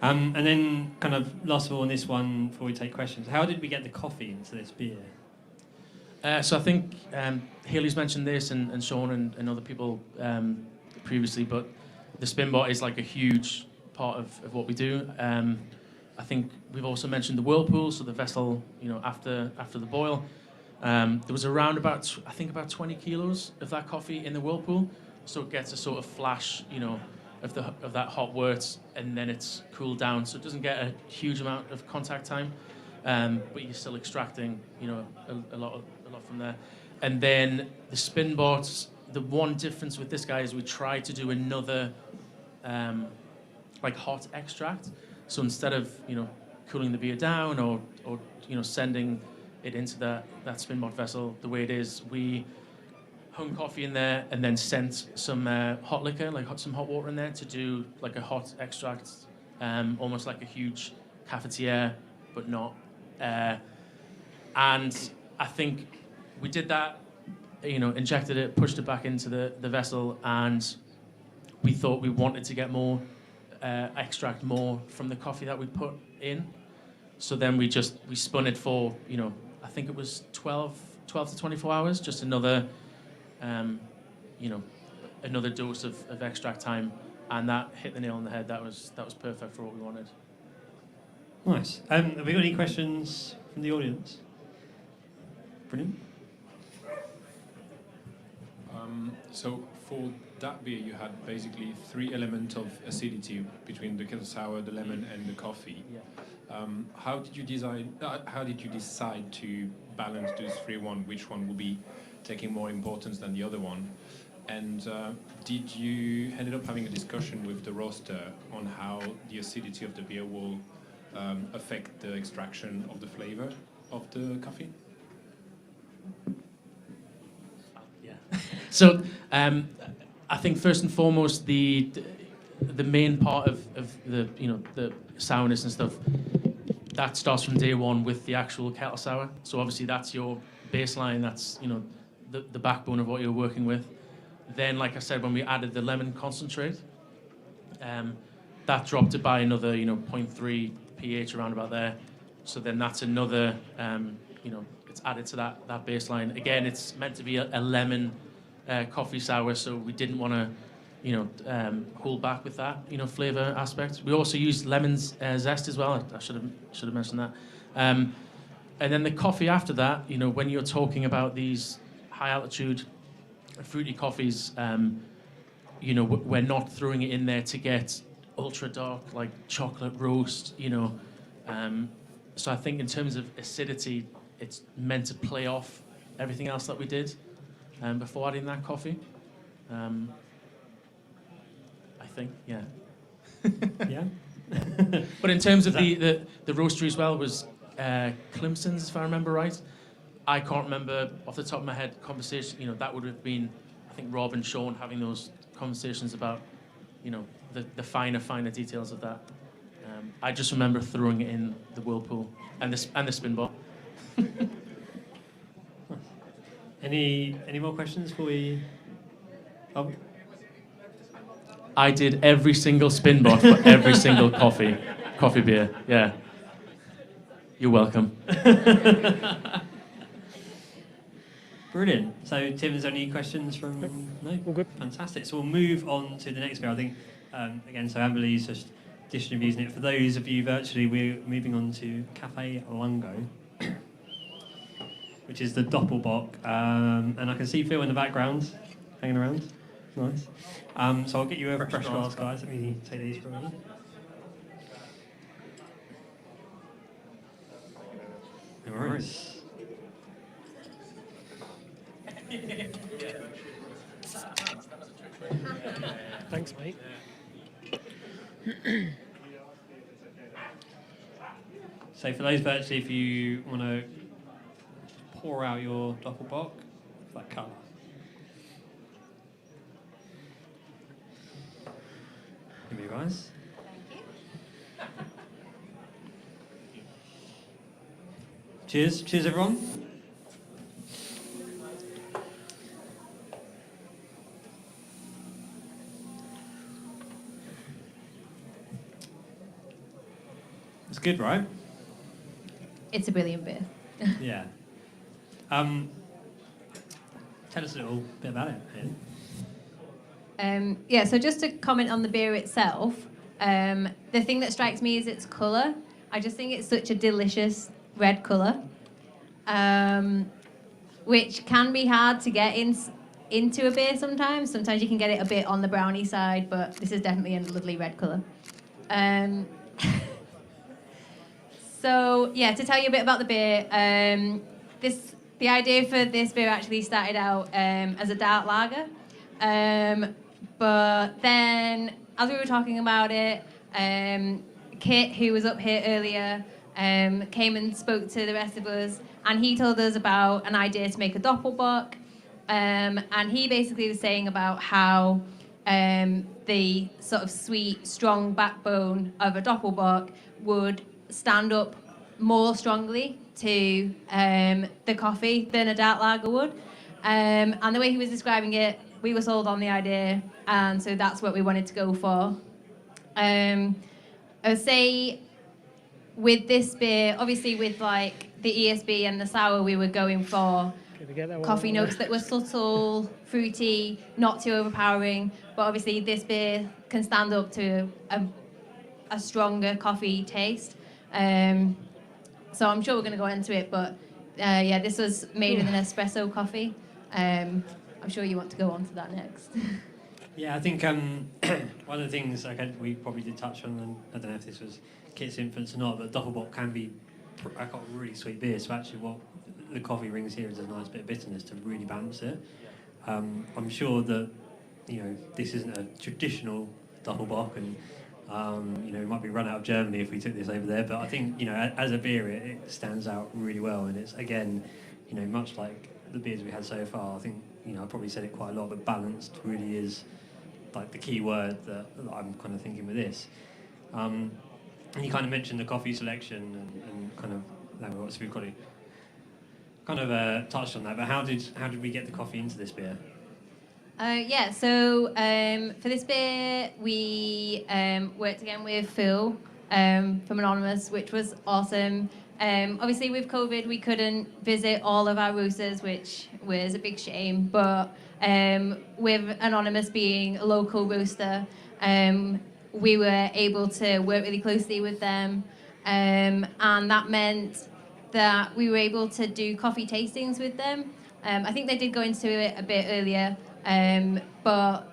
And then kind of last of all on this one, before we take questions, how did we get the coffee into this beer? So I think Hayley's mentioned this and Sean and other people previously, but the spinbot is like a huge part of what we do. I think we've also mentioned the whirlpool, so the vessel, after the boil. There was around about 20 kilos of that coffee in the whirlpool, so it gets a sort of flash, of that hot wort, and then it's cooled down, so it doesn't get a huge amount of contact time, but you're still extracting, a lot from there. And then the spinbot, the one difference with this guy is we tried to do another, like hot extract. So instead of cooling the beer down or sending it into that spinbot vessel the way it is, we hung coffee in there and then sent some hot liquor, some hot water in there to do like a hot extract, almost like a huge cafetiere, but not. And I think we did that, injected it, pushed it back into the vessel, and we thought we wanted to get more, extract more from the coffee that we put in. So then we spun it for, I think it was 12 to 24 hours, just another, another dose of extract time, and that hit the nail on the head. That was perfect for what we wanted. Nice. Have we got any questions from the audience? Brilliant. So for that beer, you had basically 3 elements of acidity between the kettle sour, the lemon, and the coffee. Yeah. How did you decide to balance those 3? Which one will be taking more importance than the other one? And did you ended up having a discussion with the roaster on how the acidity of the beer will affect the extraction of the flavor of the coffee? So I think first and foremost, the main part of the the sourness and stuff, that starts from day one with the actual kettle sour. So obviously that's your baseline. That's the backbone of what you're working with. Then, like I said, when we added the lemon concentrate, that dropped it by another 0.3 pH around about there. So then that's another it's added to that baseline. Again, it's meant to be a lemon coffee sour, so we didn't want to hold back with that flavor aspect. We also used lemon zest as well. I should have mentioned that. And then the coffee after that, when you're talking about these high altitude fruity coffees, we're not throwing it in there to get ultra dark like chocolate roast. So I think in terms of acidity, it's meant to play off everything else that we did before adding that coffee. I think, yeah. Yeah. But in terms of the roastery as well was Clemson's, if I remember right. I can't remember off the top of my head conversation. That would have been, I think, Rob and Sean having those conversations about, the finer details of that. I just remember throwing it in the whirlpool and the spin bar. Any more questions before we? Oh. I did every single spin bot for every single coffee beer. Yeah. You're welcome. Brilliant. So, Tim, is there any questions from? No? All good. Fantastic. So we'll move on to the next beer. I think, again, so Amberley's just distributing it. For those of you virtually, we're moving on to Cafe Lungo, which is the Doppelbock. And I can see Phil in the background, hanging around. Nice. So I'll get you a fresh glass, guys. Let me take these from you. Nice. Thanks, mate. So for those virtually, if you want to pour out your Doppelbock, that colour. Here you guys. Cheers. Cheers, everyone. It's good, right? It's a brilliant beer. Yeah. Tell us a little bit about it, Hayley. Yeah, so just to comment on the beer itself, the thing that strikes me is its colour. I just think it's such a delicious red colour, which can be hard to get into a beer sometimes. Sometimes you can get it a bit on the brownie side, but this is definitely a lovely red colour. So, yeah, to tell you a bit about the beer, the idea for this beer actually started out as a dark lager. But then, as we were talking about it, Kit, who was up here earlier, came and spoke to the rest of us, and he told us about an idea to make a Doppelbock. And he basically was saying about how the sort of sweet, strong backbone of a Doppelbock would stand up more strongly to the coffee than a dark lager would. And the way he was describing it, we were sold on the idea, and so that's what we wanted to go for. I would say with this beer, obviously with like the ESB and the sour, we were going for coffee notes that were subtle, fruity, not too overpowering, but obviously this beer can stand up to a stronger coffee taste. So I'm sure we're going to go into it, but yeah, this was made with an espresso coffee. I'm sure you want to go on to that next. Yeah, I think one of the things we probably did touch on, and I don't know if this was Kit's influence or not, but Doppelbock can be a really sweet beer. So actually what the coffee brings here is a nice bit of bitterness to really balance it. I'm sure that, this isn't a traditional Doppelbock, and we might be run out of Germany if we took this over there, but I think, as a beer, it stands out really well, and it's, again, much like the beers we had so far, I think, I probably said it quite a lot, but balanced really is like the key word that I'm kind of thinking with this. And you kind of mentioned the coffee selection and kind of, we've got to kind of touched on that, but how did we get the coffee into this beer? Yeah, so for this beer, we worked again with Phil from Anonymous, which was awesome. Obviously, with COVID, we couldn't visit all of our roasters, which was a big shame. But with Anonymous being a local roaster, we were able to work really closely with them. And that meant that we were able to do coffee tastings with them. I think they did go into it a bit earlier. But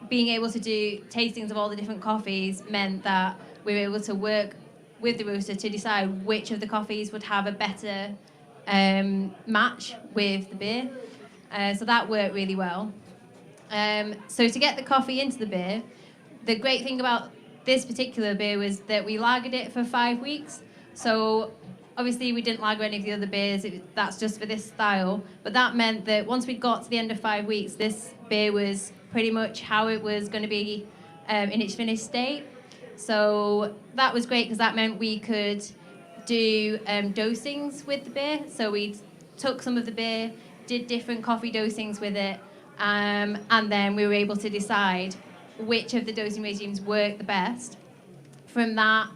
being able to do tastings of all the different coffees meant that we were able to work with the roaster to decide which of the coffees would have a better match with the beer. So that worked really well. So to get the coffee into the beer, the great thing about this particular beer was that we lagered it for 5 weeks. So obviously we didn't lager any of the other beers, that's just for this style. But that meant that once we got to the end of 5 weeks, this beer was pretty much how it was going to be in its finished state. So that was great because that meant we could do dosings with the beer. So we took some of the beer, did different coffee dosings with it, and then we were able to decide which of the dosing regimes worked the best. From that,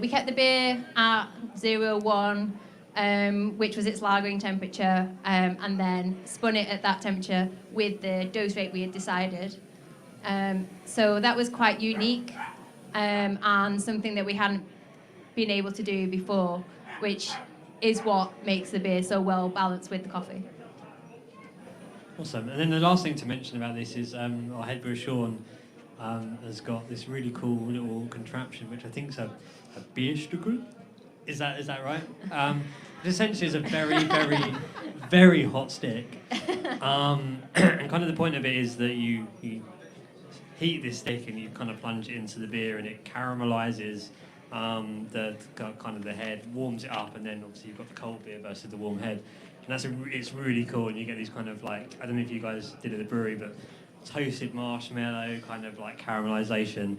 we kept the beer at 0.1, which was its lagering temperature, and then spun it at that temperature with the dose rate we had decided. So that was quite unique, and something that we hadn't been able to do before, which is what makes the beer so well balanced with the coffee. Awesome. And then the last thing to mention about this is our head brewer Sean has got this really cool little contraption, which I think is a Bierstückel. Is that right? It essentially is a very, very, very hot stick. And kind of the point of it is that you heat this stick and you kind of plunge it into the beer and it caramelizes the kind of the head, warms it up, and then obviously you've got the cold beer versus the warm head. And it's really cool, and you get these kind of like, I don't know if you guys did it at the brewery, but toasted marshmallow kind of like caramelization.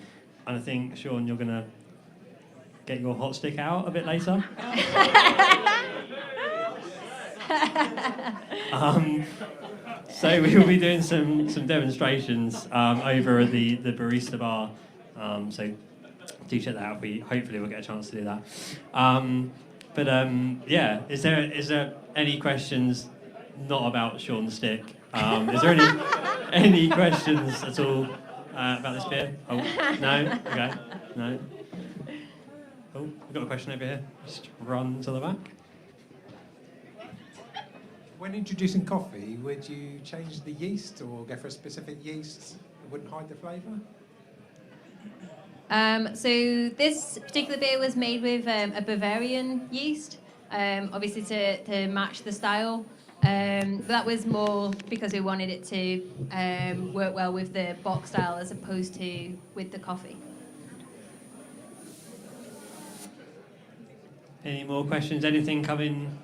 And I think, Sean, you're gonna get your hot stick out a bit later. So we will be doing some demonstrations over at the Barista bar. So do check that out. Hopefully we'll get a chance to do that. Yeah, is there any questions not about Sean's stick? Is there any questions at all about this beer? Oh, no? Okay, no. Oh, we've got a question over here. Just run to the back. When introducing coffee, would you change the yeast or go for a specific yeast that wouldn't hide the flavour? So this particular beer was made with a Bavarian yeast, obviously to match the style. But that was more because we wanted it to work well with the box style as opposed to with the coffee. Any more questions? Anything coming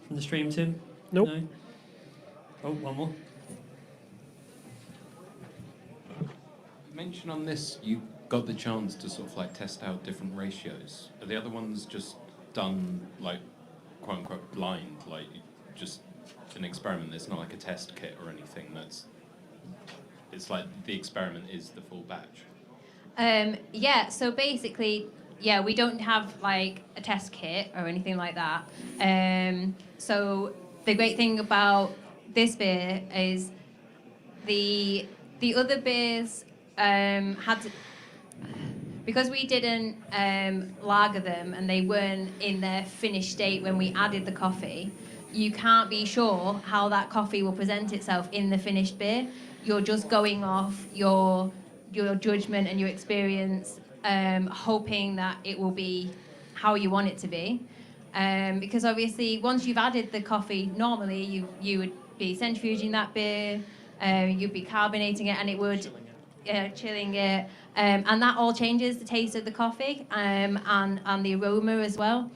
from the stream, Tim? Nope. No? Oh, one more. You mentioned on this you got the chance to sort of like test out different ratios. Are the other ones just done like quote unquote blind, like just an experiment? It's not like a test kit or anything. It's like the experiment is the full batch. Yeah, so basically, yeah, we don't have like a test kit or anything like that. So the great thing about this beer is the other beers because we didn't lager them and they weren't in their finished state when we added the coffee, you can't be sure how that coffee will present itself in the finished beer. You're just going off your judgment and your experience, hoping that it will be how you want it to be. Because obviously, once you've added the coffee, normally you would be centrifuging that beer, you'd be carbonating it, and it would chilling it, and that all changes the taste of the coffee and the aroma as well.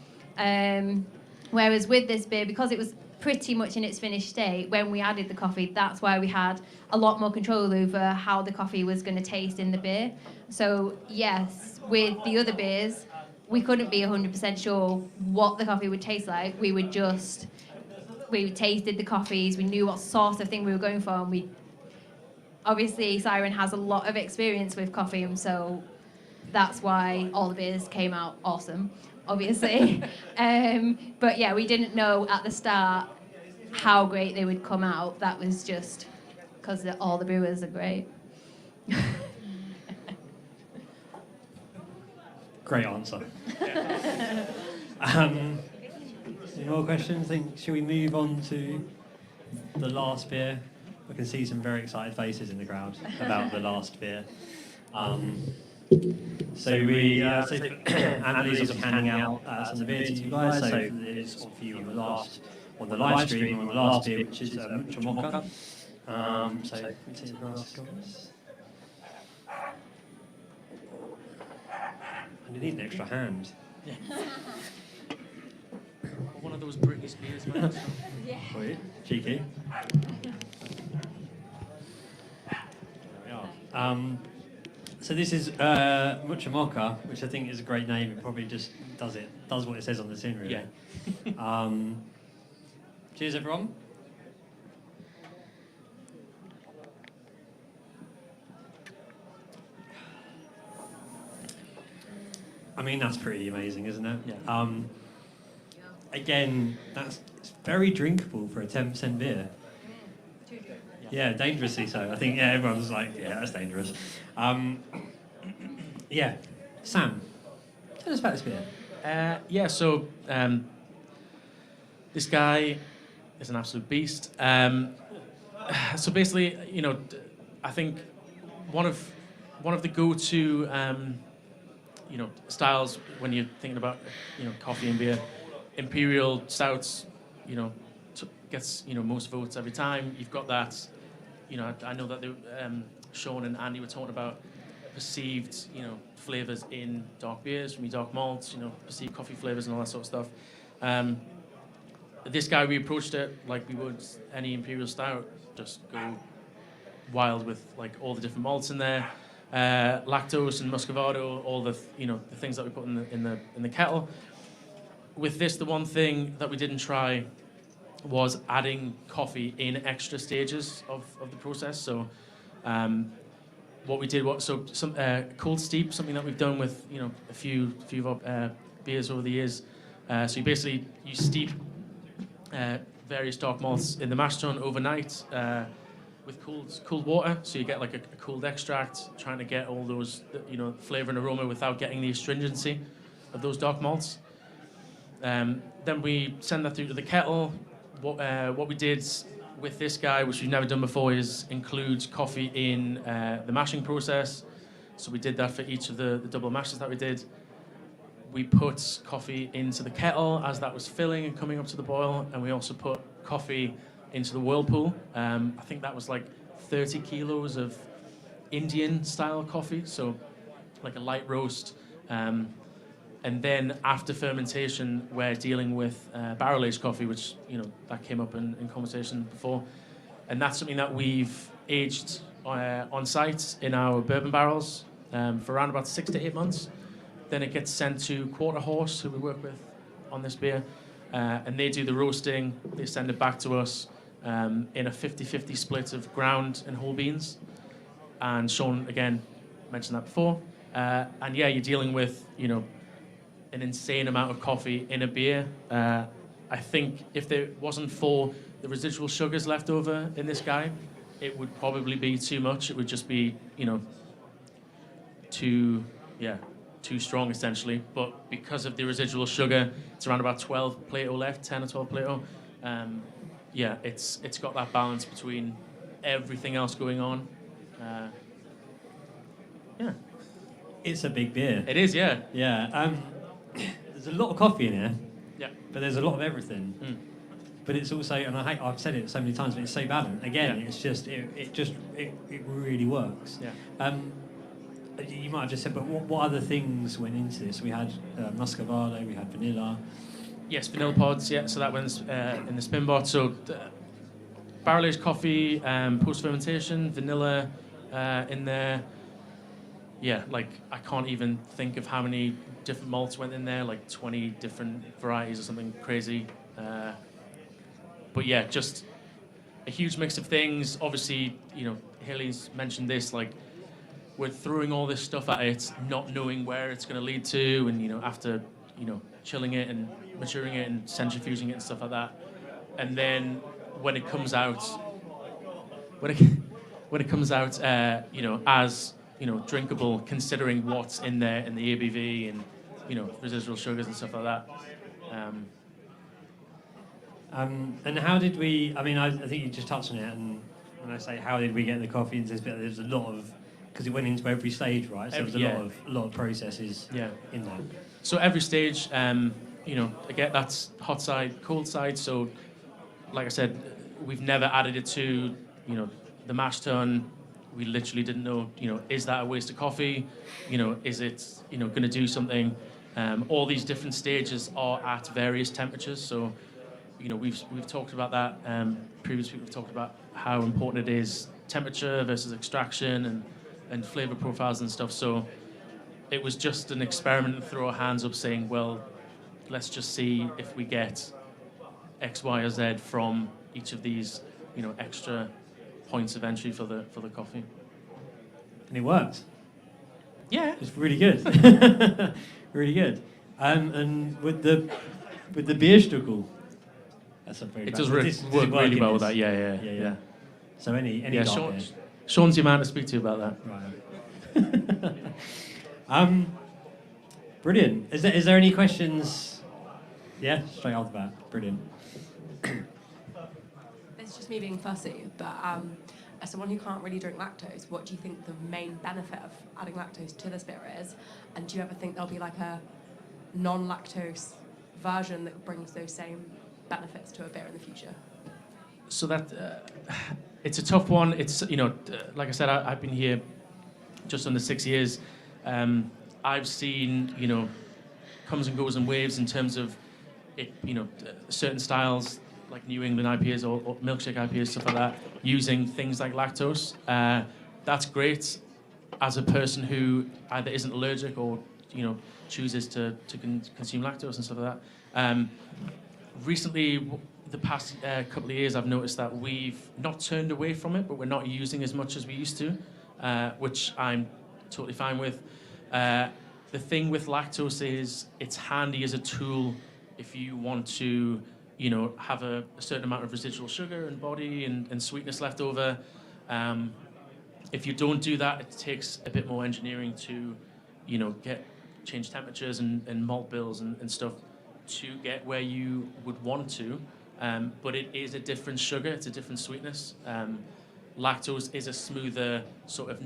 Whereas with this beer, because it was pretty much in its finished state when we added the coffee, that's why we had a lot more control over how the coffee was going to taste in the beer. So yes, with the other beers, we couldn't be 100% sure what the coffee would taste like. We tasted the coffees, we knew what sort of thing we were going for, and obviously Siren has a lot of experience with coffee, and so that's why all the beers came out awesome, obviously. But yeah, we didn't know at the start how great they would come out. That was just because all the brewers are great. Great answer. Any more questions? Should we move on to the last beer? I can see some very excited faces in the crowd about the last beer. Anley's obviously handing out some of the beer to you guys. So it's for you on the live stream on the last beer, which is Mucha Mocha. So let me take the glass, guys. And you need an extra hand. Yeah. One of those Britney Spears, man. Yeah. Wait, cheeky. So this is Mucha Mocha, which I think is a great name. It probably just does what it says on the tin, really. Yeah. Cheers, everyone. I mean, that's pretty amazing, isn't it? Yeah. Again, it's very drinkable for a 10% beer. Yeah, dangerously so. I think everyone's like, yeah, that's dangerous. Yeah, Sam, tell us about this beer. So this guy is an absolute beast. So basically, I think one of the go-to styles when you're thinking about, coffee and beer. Imperial stouts, gets, most votes every time. You've got that, I know that Sean and Andy were talking about perceived, flavors in dark beers from your dark malts, perceived coffee flavors and all that sort of stuff. This guy, we approached it like we would any Imperial stout, just go wild with like all the different malts in there, lactose and muscovado, all the the things that we put in the kettle. With this, the one thing that we didn't try was adding coffee in extra stages of the process. So what we did was some cold steep, something that we've done with a few of our beers over the years. So you steep various dark malts in the mash tun overnight with cold water, so you get like a cold extract, trying to get all those flavor and aroma without getting the astringency of those dark malts. Then we send that through to the kettle. What we did with this guy, which we've never done before, is include coffee in the mashing process. So we did that for each of the double mashes that we did. We put coffee into the kettle as that was filling and coming up to the boil, and we also put coffee into the whirlpool. I think that was like 30 kilos of Indian-style coffee, so like a light roast. And then after fermentation, we're dealing with barrel-aged coffee, which, that came up in conversation before. And that's something that we've aged on site in our bourbon barrels for around about 6 to 8 months. Then it gets sent to QuarterHorse, who we work with on this beer, and they do the roasting. They send it back to us in a 50-50 split of ground and whole beans. And Sean, again, mentioned that before. And yeah, you're dealing with, an insane amount of coffee in a beer. I think if there wasn't for the residual sugars left over in this guy, it would probably be too much. It would just be, too strong essentially. But because of the residual sugar, it's around about 12 Plato left, 10 or 12 Plato. It's got that balance between everything else going on. It's a big beer. It is, yeah. Yeah. There's a lot of coffee in here. Yeah. But there's a lot of everything. But it's also, and I've said it so many times, but it's so balanced. Again, it's just it really works. Yeah. You might have just said, but what other things went into this? We had muscovado, we had vanilla. Yes, vanilla pods. Yeah, so that went in the spin bot. So barrel-aged coffee, post-fermentation, vanilla in there. Yeah, like I can't even think of how many different malts went in there, like 20 different varieties or something crazy. But yeah, just a huge mix of things. Obviously, Hayley's mentioned this, like we're throwing all this stuff at it, not knowing where it's going to lead to, and after chilling it and maturing it and centrifuging it and stuff like that, and then when it comes out, as drinkable, considering what's in there in the ABV and residual sugars and stuff like that. And how did we? I mean, I think you just touched on it. And when I say how did we get the coffee into this bit, there's a lot of, because it went into every stage, right? So there's a lot of processes in there. So every stage, again, that's hot side, cold side. So, like I said, we've never added it to the mash tun. We literally didn't know, is that a waste of coffee? Is it, going to do something? All these different stages are at various temperatures. So, we've talked about that. Previously, we've talked about how important it is, temperature versus extraction and flavor profiles and stuff. So it was just an experiment and throw our hands up saying, well, let's just see if we get X, Y, or Z from each of these, extra points of entry for the coffee. And it worked. Yeah. It's really good. Really good. And with the Bierstückel, that's a very it does work really well with that. Yeah. So any Sean's your man to speak to about that. Right. Brilliant. Is there any questions? Yeah, straight off the bat. Brilliant. It's just me being fussy, but as someone who can't really drink lactose, what do you think the main benefit of adding lactose to this beer is? And do you ever think there'll be like a non-lactose version that brings those same benefits to a beer in the future? So that it's a tough one. It's like I said, I've been here just under 6 years. I've seen comes and goes in waves in terms of it. Certain styles like New England IPAs or milkshake IPAs, stuff like that, using things like lactose. That's great as a person who either isn't allergic or chooses to consume lactose and stuff like that. Recently, the past couple of years, I've noticed that we've not turned away from it, but we're not using as much as we used to, which I'm totally fine with. The thing with lactose is it's handy as a tool if you want to, have a certain amount of residual sugar and body and sweetness left over. If you don't do that, it takes a bit more engineering to, change temperatures and malt bills and stuff to get where you would want to. But it is a different sugar, it's a different sweetness. Lactose is a smoother sort of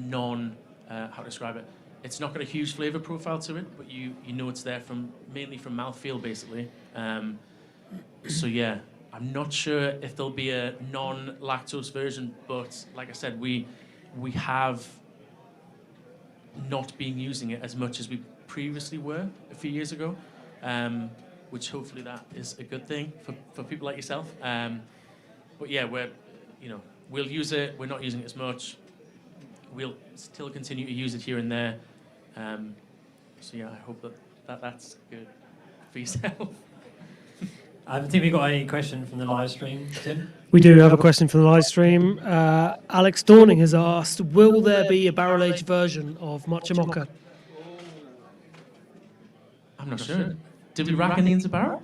how to describe it? It's not got a huge flavour profile to it, but you know it's there mainly from mouthfeel, basically. So yeah, I'm not sure if there'll be a non-lactose version, but like I said, we have not been using it as much as we previously were a few years ago, which hopefully that is a good thing for people like yourself. But yeah, we'll use it. We're not using it as much. We'll still continue to use it here and there. So yeah, I hope that's good for yourself. I think we got a question from the live stream, Tim. We do have a question from the live stream. Alex Dorning has asked, will there be a barrel-aged version of Matcha Mocha? I'm not sure. Did we rack any into barrel?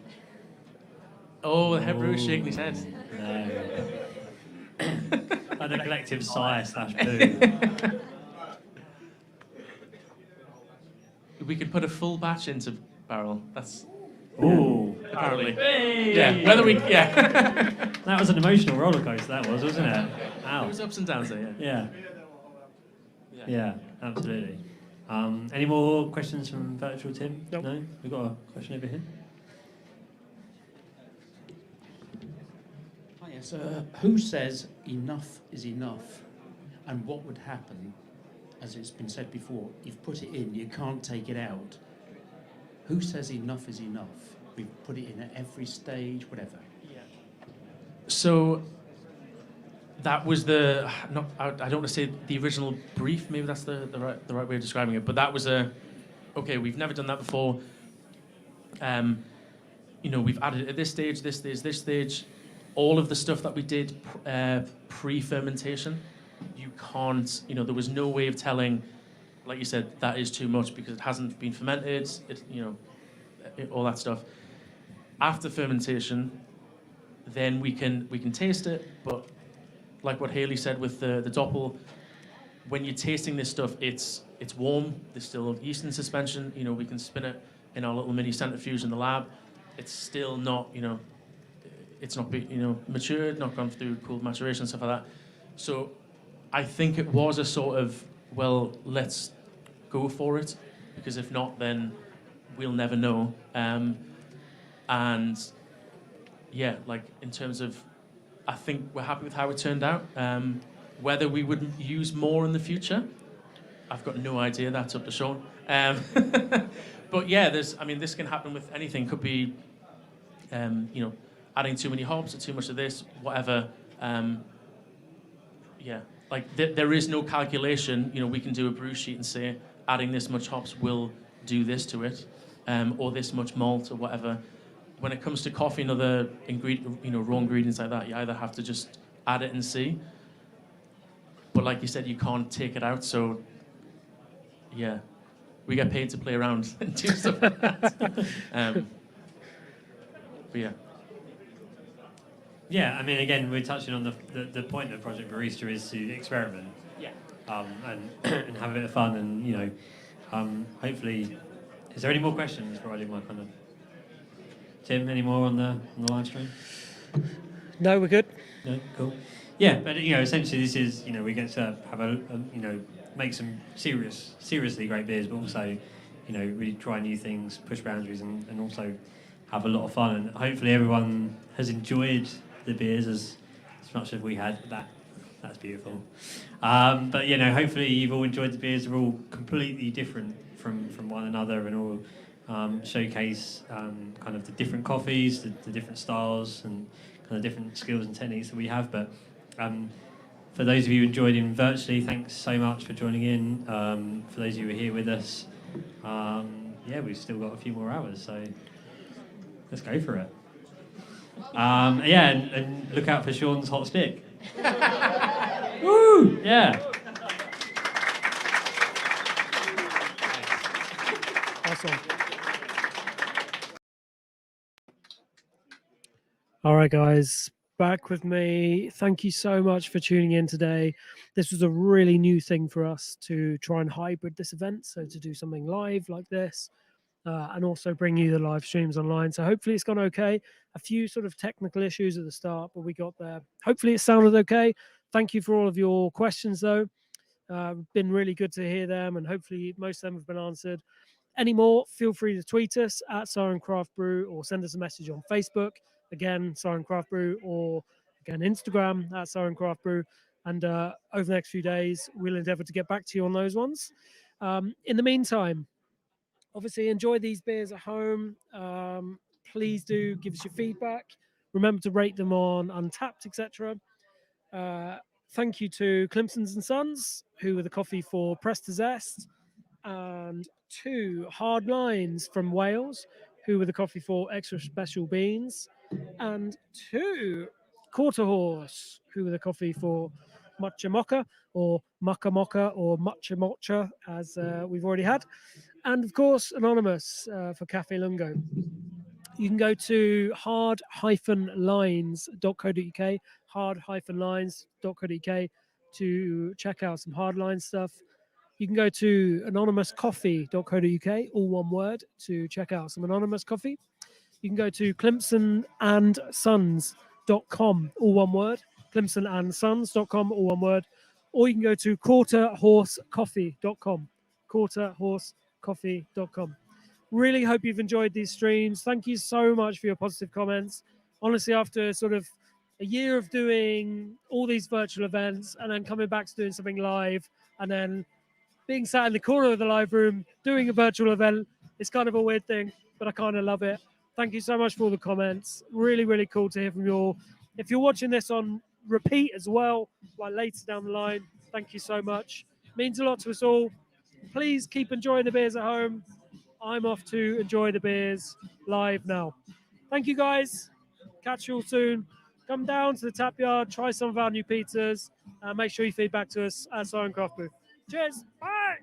Oh, the head brewer is shaking his head. No. A collective sigh / boo. We could put a full batch into barrel. That's... Ooh, apparently. Hey! Yeah, whether we... Yeah. That was an emotional roller coaster, that was, wasn't it? Ow. There was ups and downs there, yeah. Yeah, absolutely. Any more questions from virtual Tim? Nope. No? We've got a question over here. Hi, yes. Who says enough is enough? And what would happen, as it's been said before, you've put it in, you can't take it out. Who says enough is enough? We've put it in at every stage, whatever. So that was I don't want to say the original brief, maybe that's the right way of describing it, but that was okay, we've never done that before. We've added it at this stage, this stage. All of the stuff that we did pre-fermentation, you can't, there was no way of telling, like you said, that is too much because it hasn't been fermented, all that stuff. After fermentation, then we can taste it, but like what Hayley said with the doppel, when you're tasting this stuff, it's warm, there's still yeast in suspension, we can spin it in our little mini centrifuge in the lab. It's still not, it's not matured, not gone through cold maturation, stuff like that. So I think it was a sort of, well, let's go for it, because if not, then we'll never know. And yeah, like in terms of, I think we're happy with how it turned out. Whether we would use more in the future, I've got no idea. That's up to Sean. But yeah, this can happen with anything. Could be, adding too many hops or too much of this, whatever. Yeah, like there is no calculation. We can do a brew sheet and say adding this much hops will do this to it, or this much malt or whatever. When it comes to coffee and other raw ingredients like that, you either have to just add it and see. But like you said, you can't take it out. So yeah, we get paid to play around and do stuff like that. But yeah. Yeah, again, we're touching on the point of Project Barista is to experiment. Yeah. And have a bit of fun, and hopefully, is there any more questions before I do my kind of? Tim, any more on the live stream? No, we're good. No, cool. Yeah, but essentially this is we get to have a make some seriously great beers, but also really try new things, push boundaries, and also have a lot of fun. And hopefully everyone has enjoyed the beers as much as we had. That's beautiful. But hopefully you've all enjoyed the beers. They're all completely different from one another, and all showcase kind of the different coffees, the different styles, and kind of different skills and techniques that we have. But for those of you who enjoyed in virtually, thanks so much for joining in. For those of you who are here with us, we've still got a few more hours, so let's go for it. And look out for Sean's hot stick. Woo! Yeah. Awesome. All right, guys, back with me. Thank you so much for tuning in today. This was a really new thing for us to try and hybrid this event, so to do something live like this. And also bring you the live streams online. So hopefully it's gone okay. A few sort of technical issues at the start, but we got there. Hopefully it sounded okay. Thank you for all of your questions, though. Been really good to hear them, and hopefully most of them have been answered. Any more, feel free to tweet us at Siren Craft Brew, or send us a message on Facebook, again, Siren Craft Brew, or again, Instagram at Siren Craft Brew. And over the next few days, we'll endeavor to get back to you on those ones. In the meantime, obviously, enjoy these beers at home. Please do give us your feedback. Remember to rate them on Untapped, etc. Thank you to Clemson's and Sons, who were the coffee for Press to Zest, and to Hard Lines from Wales, who were the coffee for Extra Special Beans, and to QuarterHorse, who were the coffee for Matcha Mocha, or Mucka Mocha, or Matcha Mocha, as we've already had. And of course, Anonymous for Cafe Lungo. You can go to hard-lines.co.uk, hard-lines.co.uk to check out some hardline stuff. You can go to anonymouscoffee.co.uk, all one word, to check out some anonymous coffee. You can go to clemsonandsons.com, all one word, clemsonandsons.com, all one word, or you can go to QuarterHorseCoffee.com, QuarterHorseCoffee.com. Really hope you've enjoyed these streams. Thank you so much for your positive comments. Honestly, after sort of a year of doing all these virtual events and then coming back to doing something live, and then being sat in the corner of the live room doing a virtual event, it's kind of a weird thing, but I kind of love it. Thank you so much for all the comments. Really, really cool to hear from you all. If you're watching this on repeat as well, like later down the line, thank you so much. It means a lot to us all. Please keep enjoying the beers at home. I'm off to enjoy the beers live now. Thank you, guys. Catch you all soon. Come down to the tap yard, try some of our new pizzas, and make sure you feed back to us at Siren Craft Brew. Cheers. Bye.